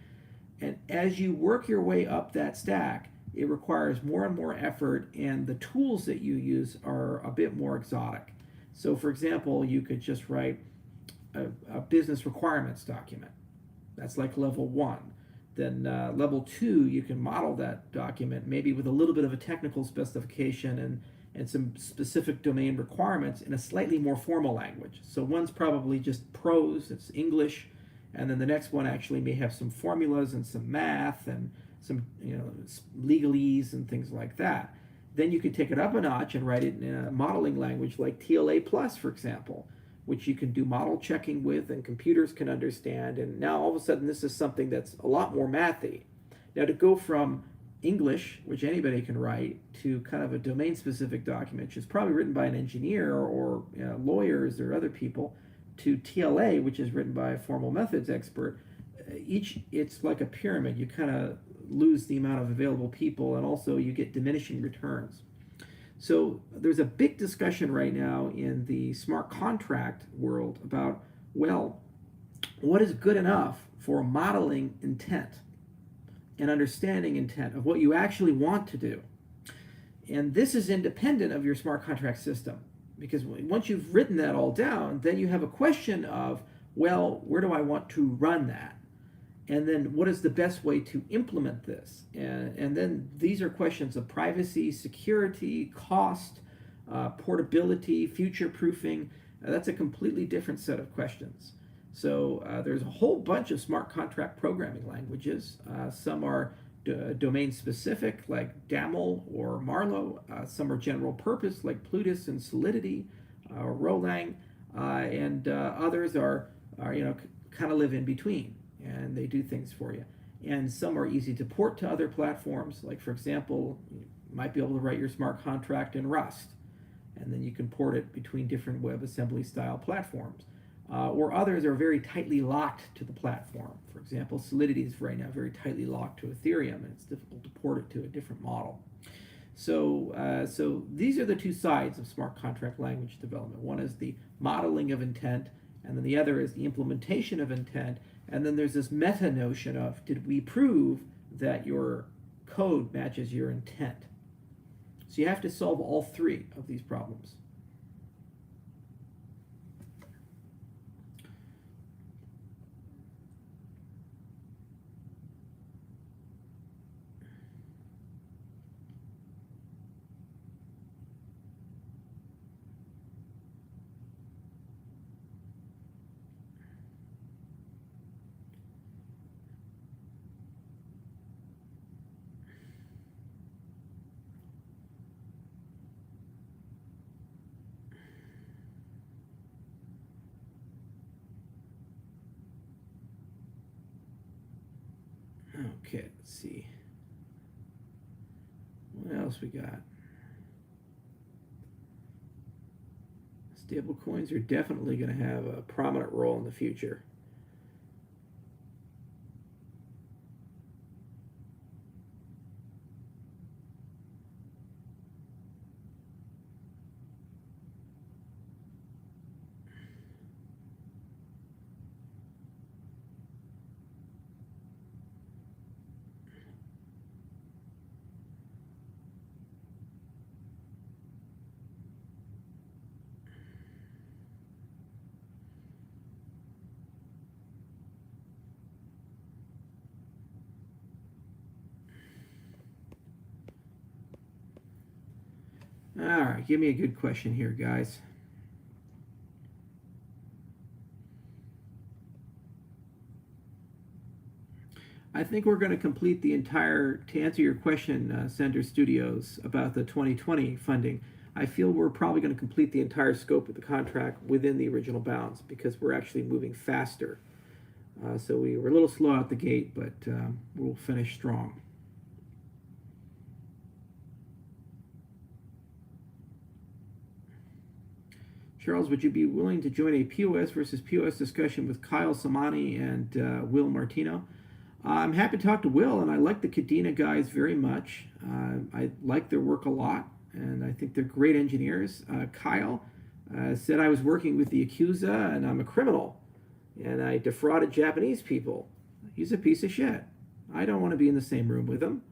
And as you work your way up that stack, it requires more and more effort, and the tools that you use are a bit more exotic. So for example, you could just write a business requirements document. That's like level 1. Then level 2, you can model that document maybe with a little bit of a technical specification and some specific domain requirements in a slightly more formal language. So one's probably just prose, it's English, and then the next one actually may have some formulas and some math and some legalese and things like that. Then you could take it up a notch and write it in a modeling language like TLA plus, for example, which you can do model checking with and computers can understand. And now all of a sudden this is something that's a lot more mathy. Now to go from English, which anybody can write, to kind of a domain-specific document, which is probably written by an engineer or lawyers or other people, to TLA, which is written by a formal methods expert, it's like a pyramid. You kind of lose the amount of available people, and also you get diminishing returns. So there's a big discussion right now in the smart contract world about, well, what is good enough for modeling intent and understanding intent of what you actually want to do? And this is independent of your smart contract system, because once you've written that all down, then you have a question of, well, where do I want to run that? And then what is the best way to implement this? And then these are questions of privacy, security, cost, portability, future-proofing. That's a completely different set of questions. So there's a whole bunch of smart contract programming languages. Some are domain-specific, like DAML or Marlowe. Some are general purpose, like Plutus and Solidity or Rolang. And others are kind of live in between, and they do things for you. And some are easy to port to other platforms. Like, for example, you might be able to write your smart contract in Rust, and then you can port it between different WebAssembly style platforms. Or others are very tightly locked to the platform. For example, Solidity is right now very tightly locked to Ethereum, and it's difficult to port it to a different model. So these are the two sides of smart contract language development. One is the modeling of intent, and then the other is the implementation of intent. And then there's this meta notion of, did we prove that your code matches your intent? So you have to solve all three of these problems. Okay, let's see. What else we got? Stable coins are definitely going to have a prominent role in the future. All right, give me a good question here, guys. I think we're going to complete the entire, to answer your question, Sender Studios, about the 2020 funding. I feel we're probably going to complete the entire scope of the contract within the original bounds because we're actually moving faster. So we were a little slow out the gate, but we'll finish strong. Charles, would you be willing to join a POS versus POS discussion with Kyle Samani and Will Martino? I'm happy to talk to Will, and I like the Cadena guys very much. I like their work a lot, and I think they're great engineers. Kyle said I was working with the Yakuza, and I'm a criminal, and I defrauded Japanese people. He's a piece of shit. I don't want to be in the same room with him.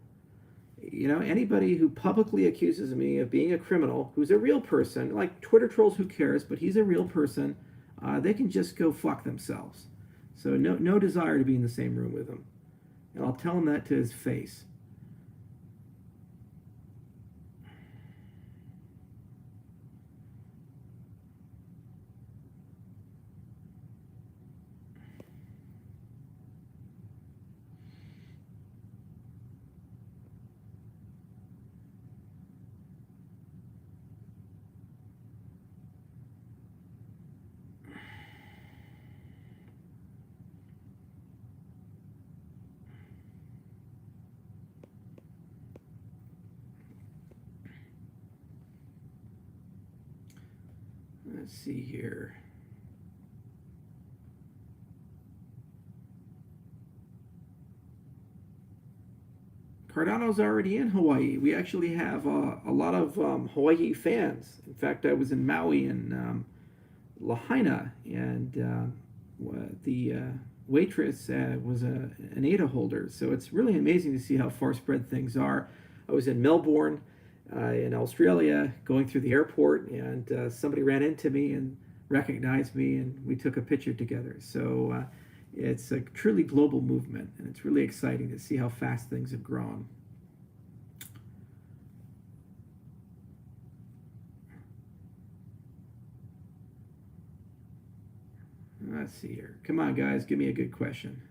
You know, anybody who publicly accuses me of being a criminal, who's a real person, like Twitter trolls, who cares, but he's a real person, they can just go fuck themselves. So no desire to be in the same room with him. And I'll tell him that to his face. Let's see here. Cardano's already in Hawaii. We actually have a lot of Hawaii fans. In fact, I was in Maui and Lahaina, and the waitress was an ADA holder. So it's really amazing to see how far spread things are. I was in Melbourne, in Australia, going through the airport, and somebody ran into me and recognized me, and we took a picture together. So it's a truly global movement, and it's really exciting to see how fast things have grown. Let's see here. Come on, guys, give me a good question.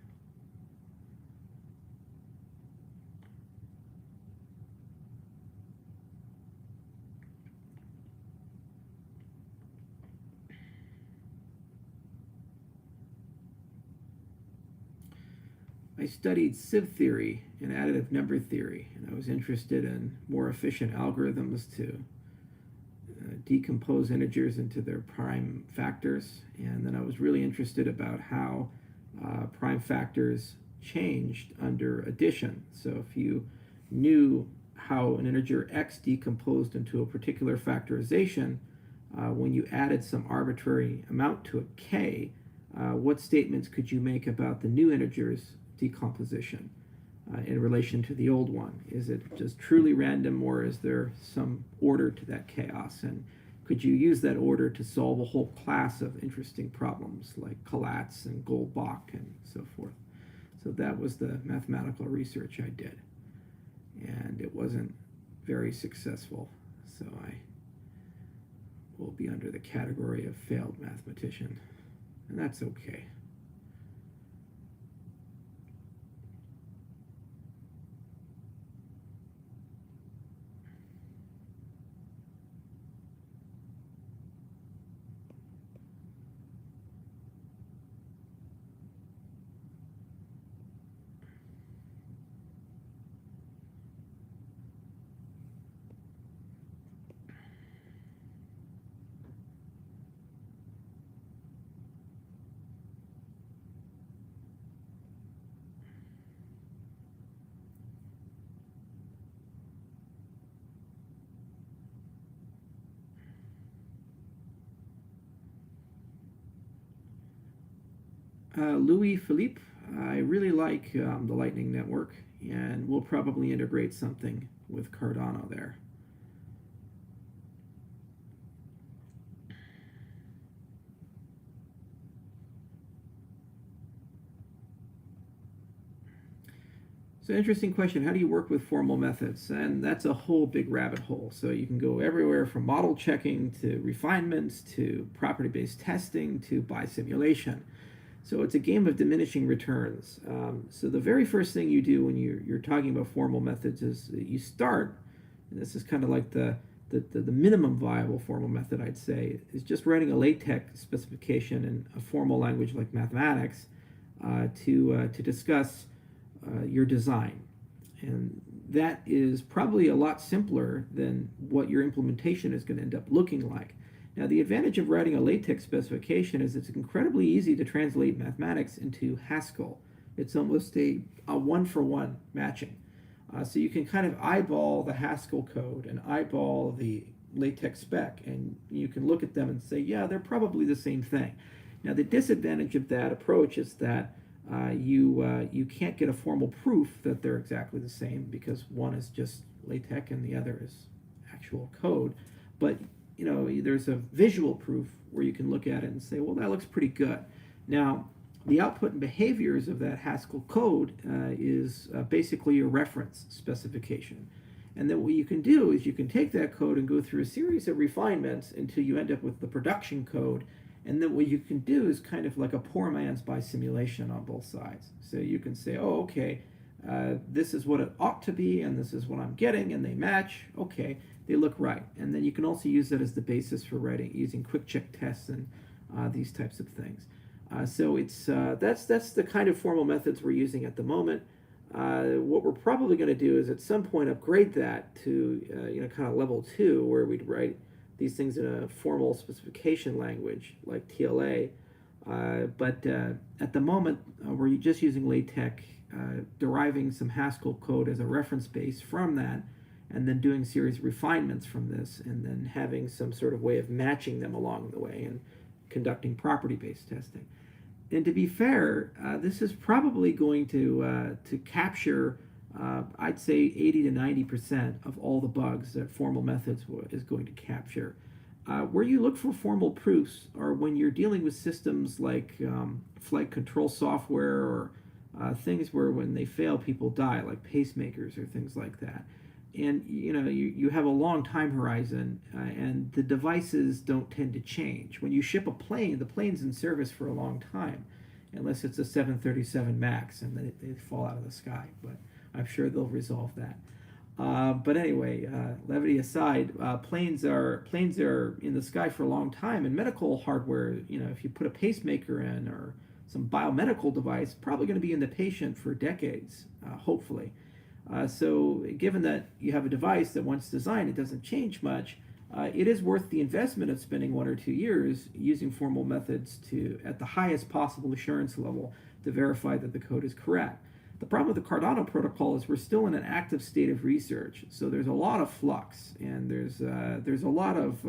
I studied sieve theory and additive number theory, and I was interested in more efficient algorithms to decompose integers into their prime factors. And then I was really interested about how prime factors changed under addition. So if you knew how an integer x decomposed into a particular factorization, when you added some arbitrary amount to a k, what statements could you make about the new integer's decomposition in relation to the old one? Is it just truly random, or is there some order to that chaos? And could you use that order to solve a whole class of interesting problems like Collatz and Goldbach and so forth? So that was the mathematical research I did. And it wasn't very successful. So I will be under the category of failed mathematician. And that's okay. Louis Philippe, I really like the Lightning Network, and we'll probably integrate something with Cardano there. So interesting question. How do you work with formal methods? And that's a whole big rabbit hole. So you can go everywhere from model checking to refinements to property-based testing to bisimulation. So it's a game of diminishing returns. So the very first thing you do when you're talking about formal methods is you start, and this is kind of like the minimum viable formal method, I'd say, is just writing a LaTeX specification in a formal language like mathematics to discuss your design. And that is probably a lot simpler than what your implementation is going to end up looking like. Now, the advantage of writing a LaTeX specification is it's incredibly easy to translate mathematics into Haskell. It's almost a one-for-one matching. So you can kind of eyeball the Haskell code and eyeball the LaTeX spec, and you can look at them and say, yeah, they're probably the same thing. Now, the disadvantage of that approach is that you can't get a formal proof that they're exactly the same, because one is just LaTeX and the other is actual code. But there's a visual proof where you can look at it and say, well, that looks pretty good. Now, the output and behaviors of that Haskell code is basically a reference specification. And then what you can do is you can take that code and go through a series of refinements until you end up with the production code. And then what you can do is kind of like a poor man's by simulation on both sides. So you can say, oh, okay, this is what it ought to be, and this is what I'm getting, and they match. Okay, they look right. And then you can also use that as the basis for writing, using quick check tests and these types of things. So it's that's the kind of formal methods we're using at the moment. What we're probably going to do is at some point upgrade that to kind of level 2, where we'd write these things in a formal specification language like TLA. But at the moment, we're just using LaTeX, deriving some Haskell code as a reference base from that, and then doing series refinements from this, and then having some sort of way of matching them along the way and conducting property-based testing. And to be fair, this is probably going to capture, I'd say, 80 to 90% of all the bugs that formal methods is going to capture. Where you look for formal proofs are when you're dealing with systems like flight control software, or things where when they fail, people die, like pacemakers or things like that. And you have a long time horizon, and the devices don't tend to change. When you ship a plane, the plane's in service for a long time, unless it's a 737 MAX and they fall out of the sky. But I'm sure they'll resolve that. But anyway, levity aside, planes are in the sky for a long time, and medical hardware, if you put a pacemaker in or some biomedical device, probably going to be in the patient for decades, hopefully. So given that you have a device that once designed, it doesn't change much, it is worth the investment of spending 1 or 2 years using formal methods at the highest possible assurance level to verify that the code is correct. The problem with the Cardano protocol is we're still in an active state of research, so there's a lot of flux, and there's a lot of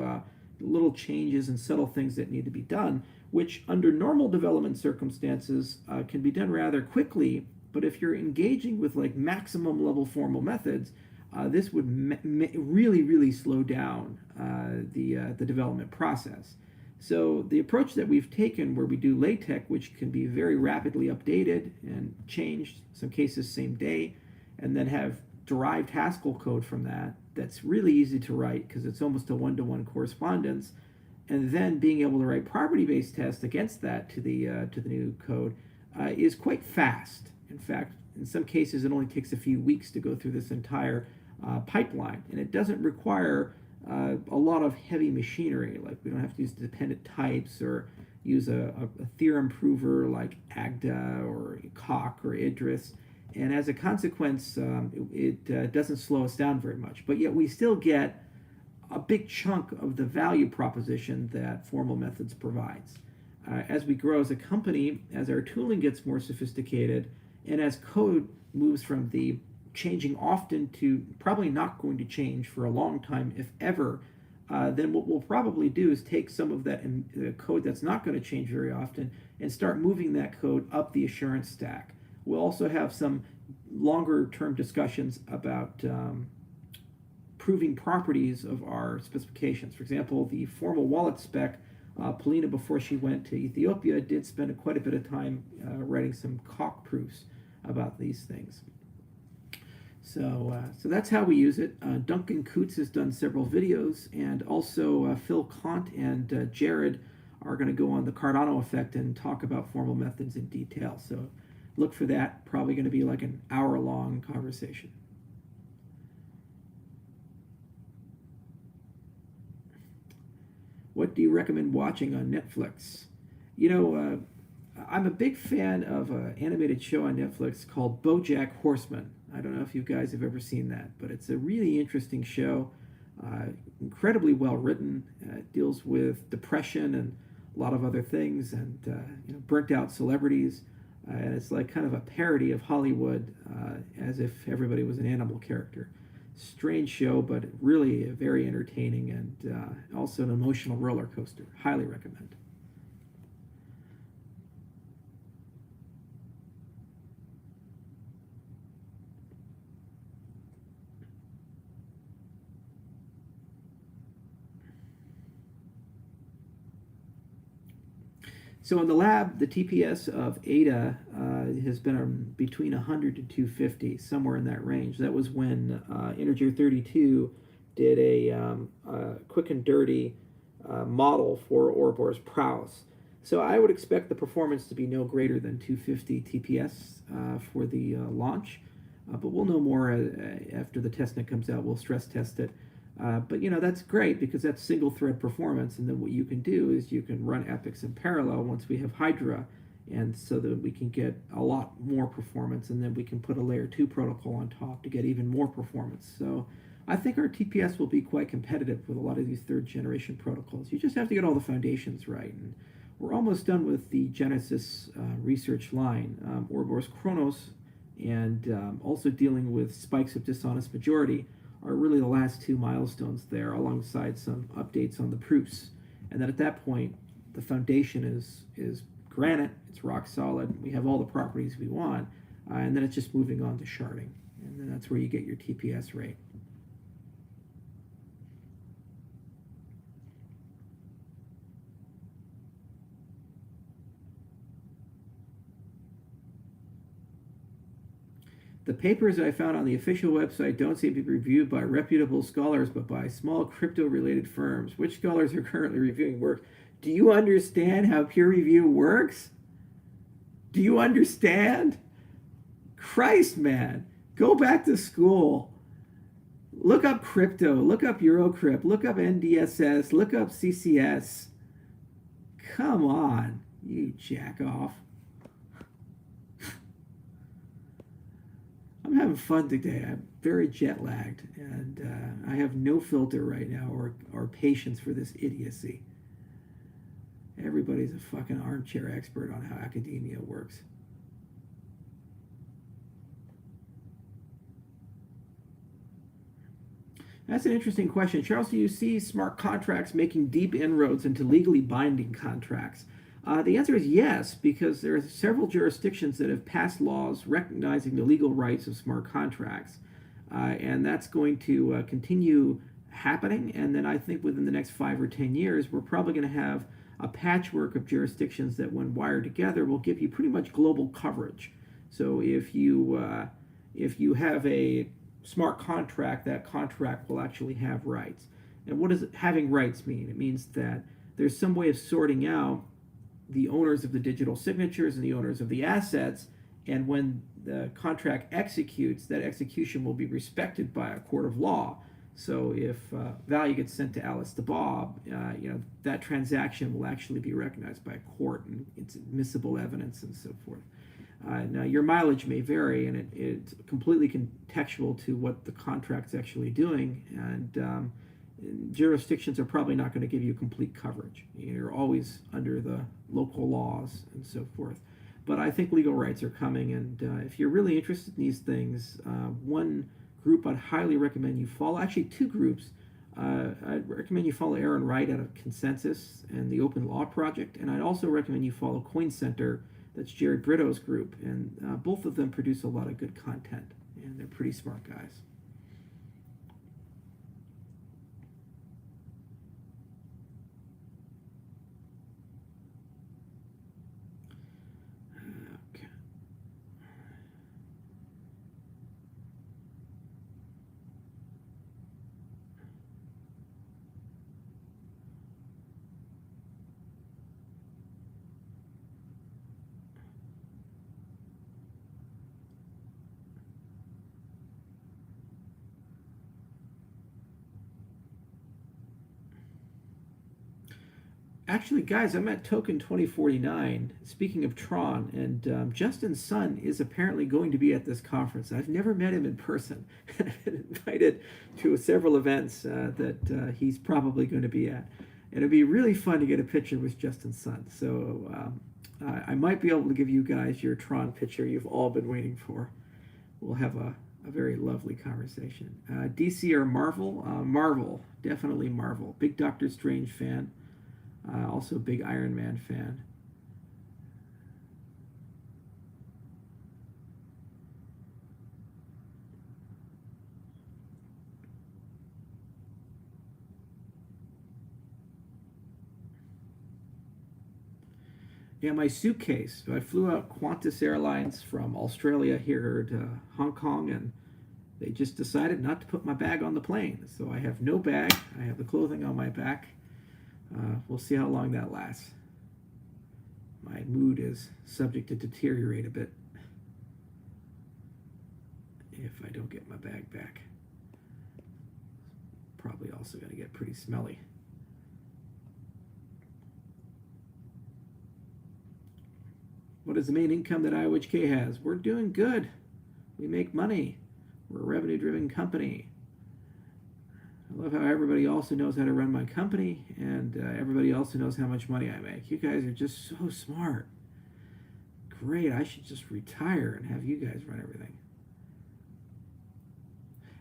little changes and subtle things that need to be done, which under normal development circumstances can be done rather quickly. But if you're engaging with like maximum level formal methods, this would really, really slow down the development process. So the approach that we've taken, where we do LaTeX, which can be very rapidly updated and changed, some cases same day, and then have derived Haskell code from that's really easy to write because it's almost a one-to-one correspondence, and then being able to write property-based tests against that to the new code is quite fast. In fact, in some cases, it only takes a few weeks to go through this entire pipeline, and it doesn't require a lot of heavy machinery. Like, we don't have to use dependent types or use a theorem prover like Agda or Koch or Idris, and as a consequence, it doesn't slow us down very much. But yet we still get a big chunk of the value proposition that formal methods provides. As we grow as a company, as our tooling gets more sophisticated, and as code moves from the changing often to probably not going to change for a long time, if ever, then what we'll probably do is take some of that code that's not going to change very often and start moving that code up the assurance stack. We'll also have some longer term discussions about proving properties of our specifications. For example, the formal wallet spec, Polina, before she went to Ethiopia, did spend quite a bit of time writing some Koch proofs about these things. So that's how we use it. Duncan Coutts has done several videos, and also Phil Kant and Jared are going to go on the Cardano effect and talk about formal methods in detail. So look for that. Probably going to be like an hour-long conversation. What do you recommend watching on Netflix? I'm a big fan of an animated show on Netflix called BoJack Horseman. I don't know if you guys have ever seen that, but it's a really interesting show, incredibly well written. It deals with depression and a lot of other things, and burnt out celebrities. And it's like kind of a parody of Hollywood, as if everybody was an animal character. Strange show, but really very entertaining, and also an emotional roller coaster. Highly recommend. So in the lab, the TPS of ADA has been between 100 to 250, somewhere in that range. That was when Integer 32 did a quick and dirty model for Ouroboros prowess. So I would expect the performance to be no greater than 250 TPS for the launch. But we'll know more after the testnet comes out. We'll stress test it. But that's great because that's single thread performance, and then what you can do is you can run epics in parallel once we have Hydra, and so that we can get a lot more performance, and then we can put a layer 2 protocol on top to get even more performance. So I think our TPS will be quite competitive with a lot of these third generation protocols. You just have to get all the foundations right, and we're almost done with the Genesis research line, Ouroboros Chronos, and also dealing with spikes of dishonest majority are really the last two milestones there, alongside some updates on the proofs. And then at that point, the foundation is granite, it's rock solid, we have all the properties we want, and then it's just moving on to sharding. And then that's where you get your TPS rate. The papers I found on the official website don't seem to be reviewed by reputable scholars, but by small crypto-related firms. Which scholars are currently reviewing work? Do you understand how peer review works? Do you understand? Christ, man. Go back to school. Look up crypto. Look up Eurocrypt. Look up NDSS. Look up CCS. Come on, you jack off. I'm having fun today. I'm very jet lagged, and I have no filter right now or patience for this idiocy. Everybody's a fucking armchair expert on how academia works. That's an interesting question. Charles, do you see smart contracts making deep inroads into legally binding contracts? The answer is yes, because there are several jurisdictions that have passed laws recognizing the legal rights of smart contracts. And that's going to continue happening. And then I think within the next 5 or 10 years, we're probably going to have a patchwork of jurisdictions that, when wired together, will give you pretty much global coverage. So if you have a smart contract, that contract will actually have rights. And what does having rights mean? It means that there's some way of sorting out the owners of the digital signatures and the owners of the assets, and when the contract executes, that execution will be respected by a court of law. So if value gets sent to Alice to Bob, that transaction will actually be recognized by a court, and it's admissible evidence and so forth. Now, your mileage may vary, and it's completely contextual to what the contract's actually doing, and jurisdictions are probably not going to give you complete coverage. You're always under the local laws and so forth. But I think legal rights are coming, and if you're really interested in these things, one group I'd highly recommend you follow, actually two groups. I'd recommend you follow Aaron Wright out of Consensus and the Open Law Project, and I'd also recommend you follow Coin Center, that's Jerry Brito's group, and both of them produce a lot of good content, and they're pretty smart guys. Actually, guys, I'm at Token 2049. Speaking of Tron, and Justin Sun is apparently going to be at this conference. I've never met him in person. I've been invited to several events that he's probably going to be at. And it'd be really fun to get a picture with Justin Sun. So I might be able to give you guys your Tron picture you've all been waiting for. We'll have a very lovely conversation. DC or Marvel? Marvel. Definitely Marvel. Big Doctor Strange fan. Also a big Iron Man fan. Yeah, my suitcase. I flew out Qantas Airlines from Australia here to Hong Kong, and they just decided not to put my bag on the plane. So I have no bag. I have the clothing on my back. We'll see how long that lasts. My mood is subject to deteriorate a bit if I don't get my bag back. Probably also going to get pretty smelly. What is the main income that IOHK has? We're doing good. We make money. We're a revenue-driven company. I love how everybody also knows how to run my company, and everybody also knows how much money I make. You guys are just so smart. Great, I should just retire and have you guys run everything.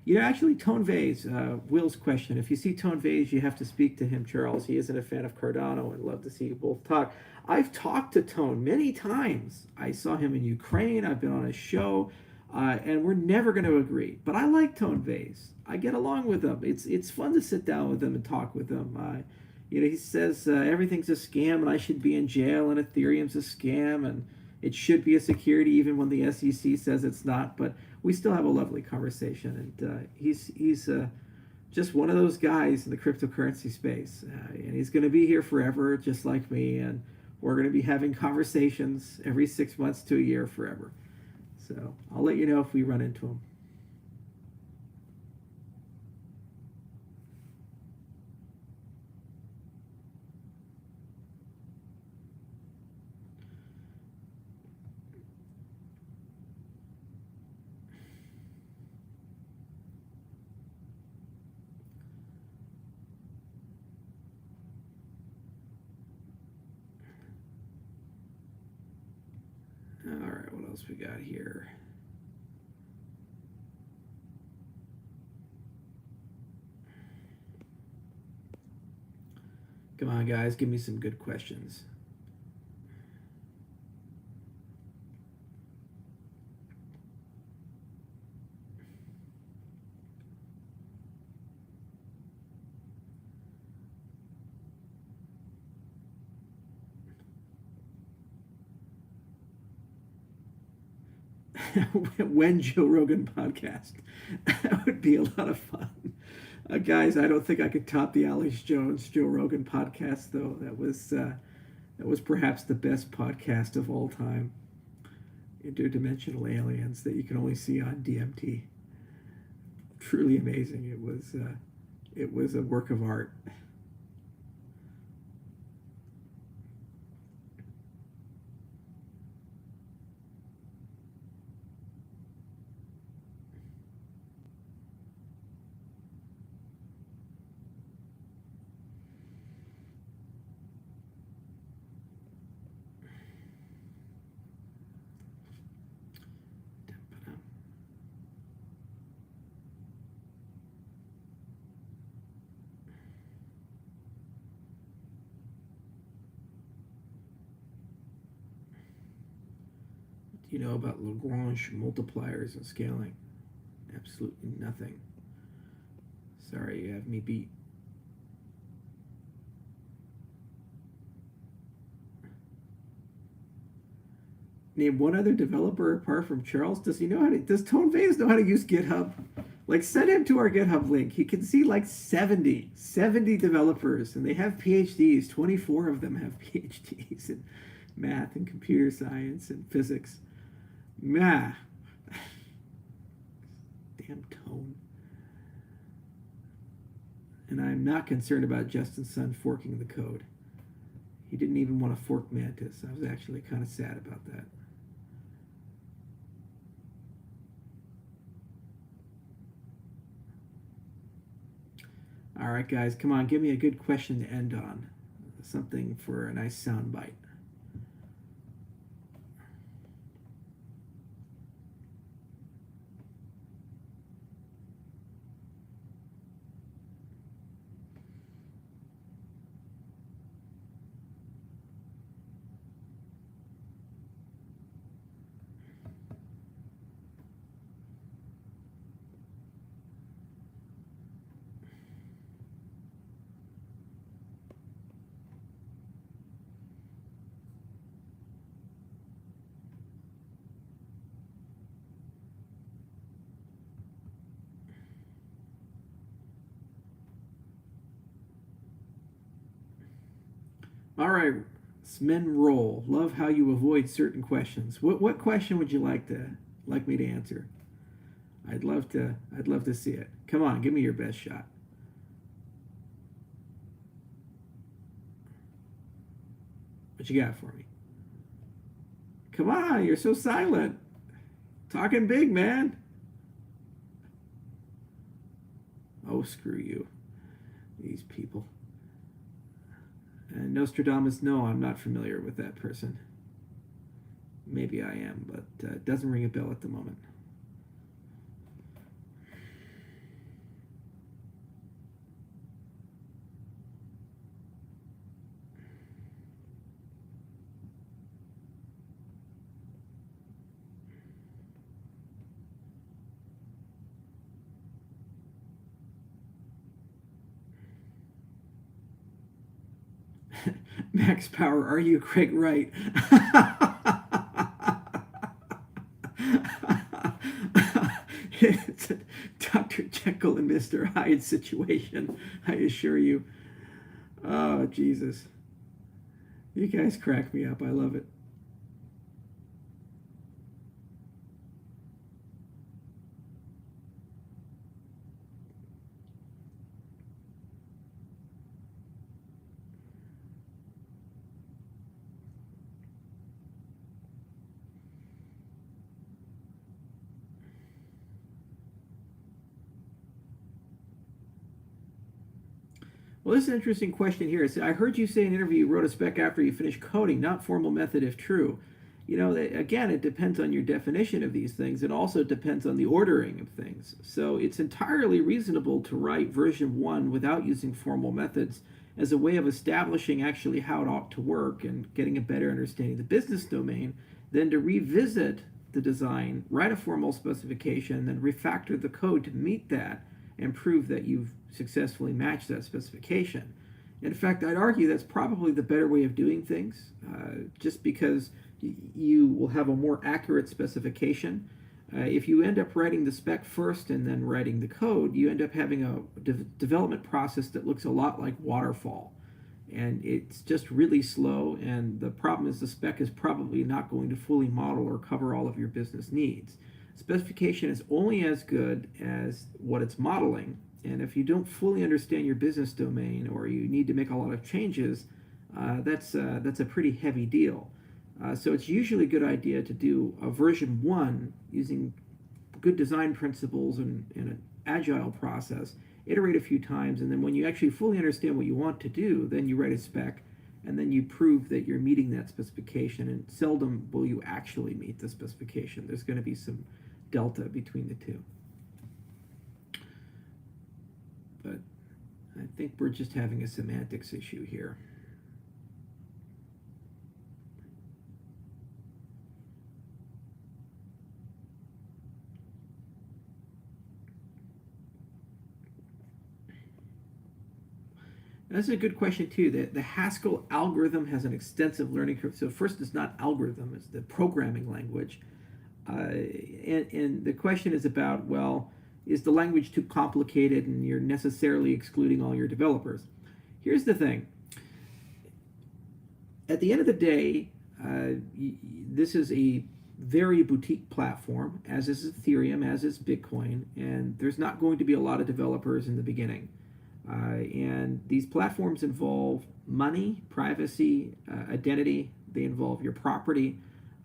You know, actually, Tone Vase, Will's question. If you see Tone Vase, you have to speak to him, Charles. He isn't a fan of Cardano and love to see you both talk. I've talked to Tone many times. I saw him in Ukraine. I've been on his show. And we're never going to agree. But I like Tone Vase. I get along with him. It's fun to sit down with him and talk with him. You know, he says everything's a scam and I should be in jail and Ethereum's a scam and it should be a security even when the SEC says it's not. But we still have a lovely conversation. And he's just one of those guys in the cryptocurrency space. And he's going to be here forever, just like me. And we're going to be having conversations every 6 months to a year forever. So I'll let you know if we run into him. All right, what else we got here? Come on, guys, give me some good questions. When Joe Rogan podcast. That would be a lot of fun. Guys, I don't think I could top the Alex Jones Joe Rogan podcast, though. That was perhaps the best podcast of all time. Interdimensional aliens that you can only see on DMT. Truly amazing. It was a work of art. You know about Lagrange multipliers and scaling? Absolutely nothing. Sorry, you have me beat. Name one other developer apart from Charles. Does Tone Vase know how to use GitHub? Like, send him to our GitHub link. He can see like 70 developers, and they have PhDs. 24 of them have PhDs in math and computer science and physics. Damn Tone. And I'm not concerned about Justin Sun forking the code. He didn't even want to fork Mantis. I was actually kind of sad about that. All right, guys, come on, give me a good question to end on. Something for a nice sound bite. All right, Smen Roll. Love how you avoid certain questions. What question would you like me to answer? I'd love to see it. Come on, give me your best shot. What you got for me? Come on, you're so silent. Talking big, man. Oh, screw you. These people. And Nostradamus, no, I'm not familiar with that person. Maybe I am, but it doesn't ring a bell at the moment. Max Power, are you Craig Wright? It's a Dr. Jekyll and Mr. Hyde situation, I assure you. Oh, Jesus. You guys crack me up. I love it. Well, this is an interesting question here. I heard you say in an interview you wrote a spec after you finished coding, not formal method if true. You know, again, it depends on your definition of these things. It also depends on the ordering of things. So it's entirely reasonable to write version 1 without using formal methods as a way of establishing actually how it ought to work and getting a better understanding of the business domain, than to revisit the design, write a formal specification, then refactor the code to meet that and prove that you've successfully matched that specification. In fact, I'd argue that's probably the better way of doing things, just because you will have a more accurate specification. If you end up writing the spec first and then writing the code, you end up having a development process that looks a lot like waterfall. And it's just really slow, and the problem is the spec is probably not going to fully model or cover all of your business needs. Specification is only as good as what it's modeling, and if you don't fully understand your business domain or you need to make a lot of changes, that's a pretty heavy deal. So it's usually a good idea to do a version 1 using good design principles and an agile process, iterate a few times, and then when you actually fully understand what you want to do, then you write a spec, and then you prove that you're meeting that specification, and seldom will you actually meet the specification. There's going to be some delta between the two. But I think we're just having a semantics issue here. That's a good question too. The Haskell algorithm has an extensive learning curve. So first, it's not algorithm; it's the programming language. And the question is about, well, is the language too complicated and you're necessarily excluding all your developers? Here's the thing. At the end of the day, this is a very boutique platform, as is Ethereum, as is Bitcoin, and there's not going to be a lot of developers in the beginning. And these platforms involve money, privacy, identity. They involve your property.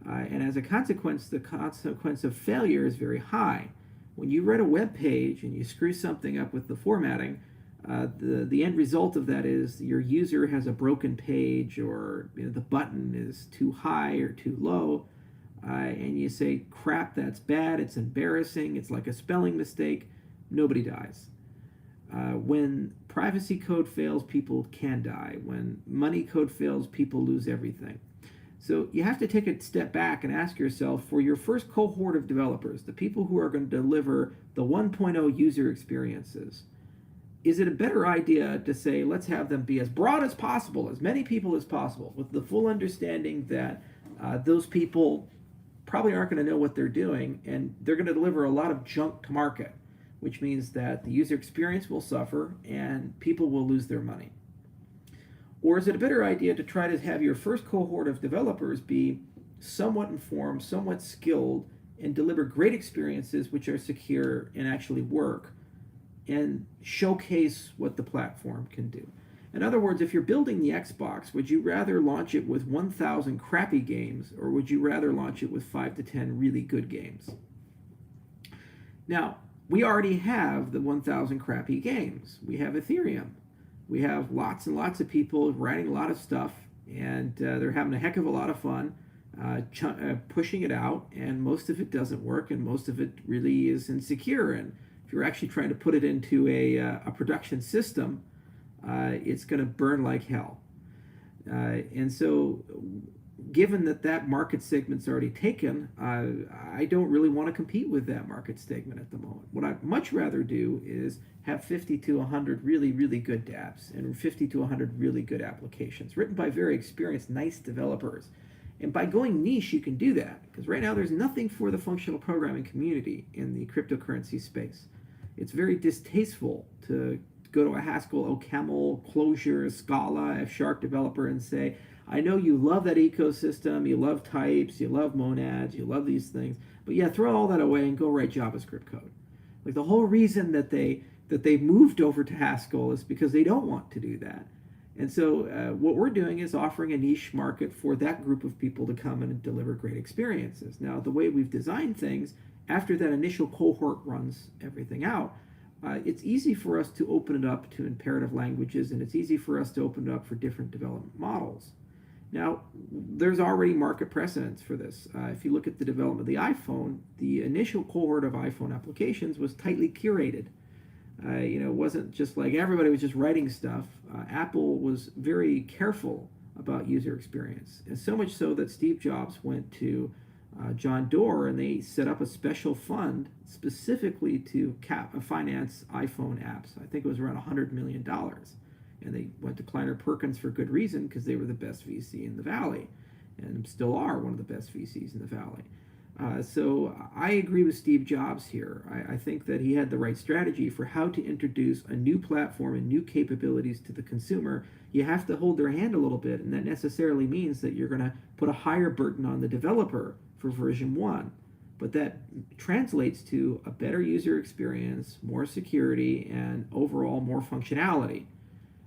And as a consequence, the consequence of failure is very high. When you read a web page and you screw something up with the formatting, the end result of that is your user has a broken page, or the button is too high or too low, and you say, crap, that's bad, it's embarrassing, it's like a spelling mistake. Nobody dies. When privacy code fails, people can die. When money code fails, people lose everything. So you have to take a step back and ask yourself, for your first cohort of developers, the people who are going to deliver the 1.0 user experiences, is it a better idea to say, let's have them be as broad as possible, as many people as possible, with the full understanding that those people probably aren't going to know what they're doing, and they're going to deliver a lot of junk to market, which means that the user experience will suffer and people will lose their money? Or is it a better idea to try to have your first cohort of developers be somewhat informed, somewhat skilled, and deliver great experiences which are secure and actually work, and showcase what the platform can do? In other words, if you're building the Xbox, would you rather launch it with 1,000 crappy games, or would you rather launch it with 5 to 10 really good games? Now, we already have the 1,000 crappy games. We have Ethereum. We have lots and lots of people writing a lot of stuff, and they're having a heck of a lot of fun pushing it out, and most of it doesn't work, and most of it really is insecure. And if you're actually trying to put it into a production system, it's going to burn like hell. And so, given that market segment's already taken, I don't really want to compete with that market segment at the moment. What I'd much rather do is have 50 to 100 really, really good dApps and 50 to 100 really good applications written by very experienced, nice developers. And by going niche, you can do that, because right now there's nothing for the functional programming community in the cryptocurrency space. It's very distasteful to go to a Haskell, OCaml, Clojure, Scala, F# developer and say, I know you love that ecosystem, you love types, you love monads, you love these things, but yeah, throw all that away and go write JavaScript code. Like, the whole reason that they moved over to Haskell is because they don't want to do that. And so what we're doing is offering a niche market for that group of people to come in and deliver great experiences. Now, the way we've designed things, after that initial cohort runs everything out, it's easy for us to open it up to imperative languages, and it's easy for us to open it up for different development models. Now, there's already market precedence for this. If you look at the development of the iPhone, the initial cohort of iPhone applications was tightly curated. It wasn't just like everybody was just writing stuff. Apple was very careful about user experience, and so much so that Steve Jobs went to John Doerr, and they set up a special fund specifically to finance iPhone apps. I think it was around $100 million. And they went to Kleiner Perkins for good reason, because they were the best VC in the Valley, and still are one of the best VCs in the Valley. So I agree with Steve Jobs here. I think that he had the right strategy for how to introduce a new platform and new capabilities to the consumer. You have to hold their hand a little bit, and that necessarily means that you're going to put a higher burden on the developer for version 1. But that translates to a better user experience, more security, and overall more functionality.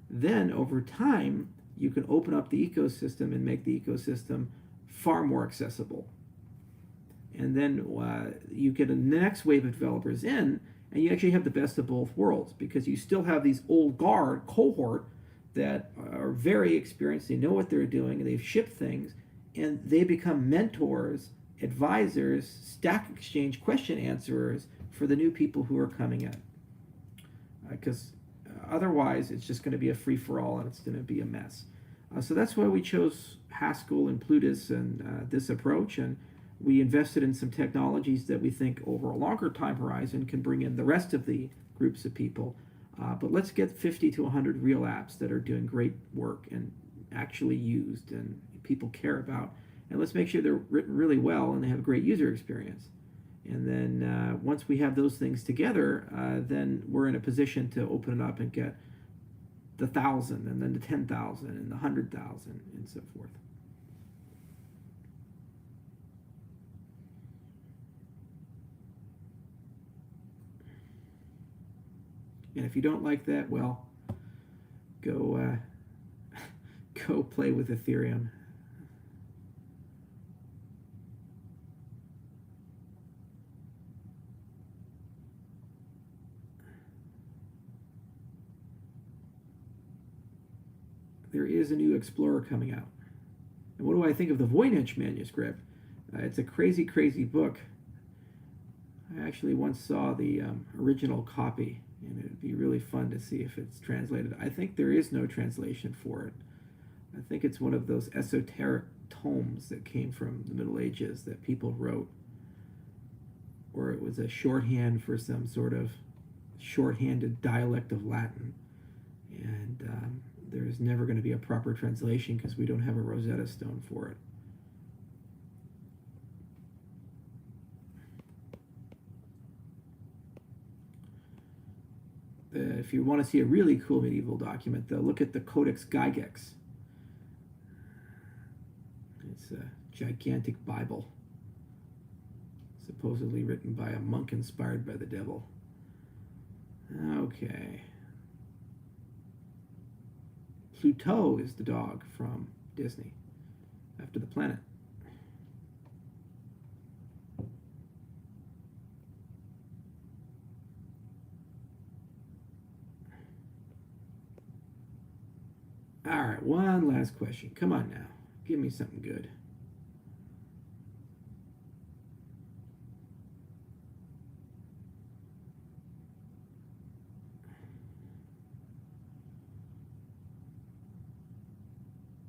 Then, over time, you can open up the ecosystem and make the ecosystem far more accessible. And then you get a next wave of developers in, and you actually have the best of both worlds, because you still have these old guard cohort that are very experienced, they know what they're doing, and they've shipped things, and they become mentors, advisors, Stack Exchange question answerers for the new people who are coming in. Because otherwise, it's just going to be a free-for-all, and it's going to be a mess. So that's why we chose Haskell and Plutus and this approach, and we invested in some technologies that we think over a longer time horizon can bring in the rest of the groups of people. But let's get 50 to 100 real apps that are doing great work and actually used and people care about. And let's make sure they're written really well and they have a great user experience. And then once we have those things together, then we're in a position to open it up and get the 1,000 and then the 10,000 and the 100,000 and so forth. And if you don't like that, well, go go play with Ethereum. There is a new Explorer coming out. And what do I think of the Voynich manuscript? It's a crazy, crazy book. I actually once saw the original copy, and it would be really fun to see if it's translated. I think there is no translation for it. I think it's one of those esoteric tomes that came from the Middle Ages that people wrote, or it was a shorthand for some sort of shorthanded dialect of Latin. And there's never going to be a proper translation because we don't have a Rosetta Stone for it. If you want to see a really cool medieval document, though, look at the Codex Gygax. It's a gigantic Bible, supposedly written by a monk inspired by the devil. Okay. Pluto is the dog from Disney, after the planet. All right, one last question. Come on now. Give me something good.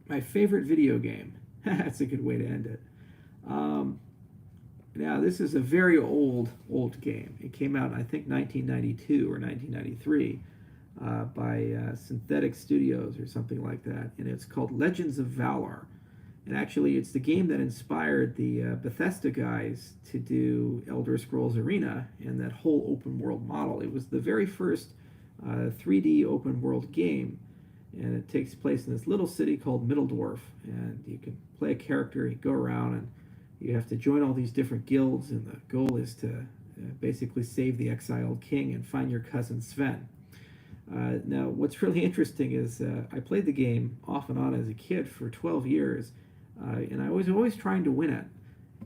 My favorite video game. That's a good way to end it. Now, this is a very old game. It came out, I think, 1992 or 1993 by Synthetic Studios or something like that. And it's called Legends of Valor. And actually, it's the game that inspired the Bethesda guys to do Elder Scrolls Arena and that whole open world model. It was the very first 3D open world game. And it takes place in this little city called Middledorf. And you can play a character, you go around, and you have to join all these different guilds. And the goal is to basically save the exiled king and find your cousin Sven. Now, what's really interesting is I played the game off and on as a kid for 12 years. And I was always trying to win it.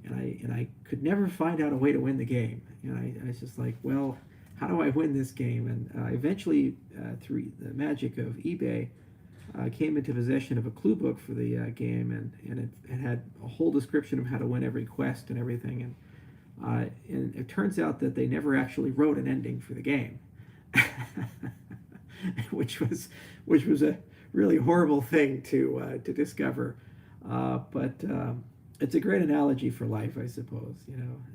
And I could never find out a way to win the game. And I was just like, well, how do I win this game? And eventually, through the magic of eBay, I came into possession of a clue book for the game, and it had a whole description of how to win every quest and everything. And it turns out that they never actually wrote an ending for the game, which was a really horrible thing to discover. But it's a great analogy for life, I suppose,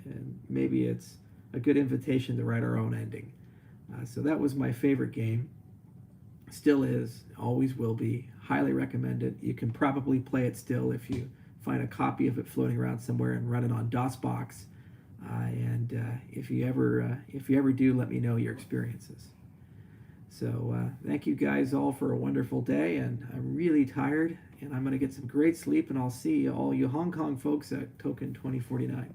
and maybe it's a good invitation to write our own ending. So that was my favorite game. Still is, always will be. Highly recommend it. You can probably play it still if you find a copy of it floating around somewhere and run it on DOSBox. And if you ever do, let me know your experiences. So thank you guys all for a wonderful day, and I'm really tired, and I'm going to get some great sleep, and I'll see all you Hong Kong folks at Token 2049.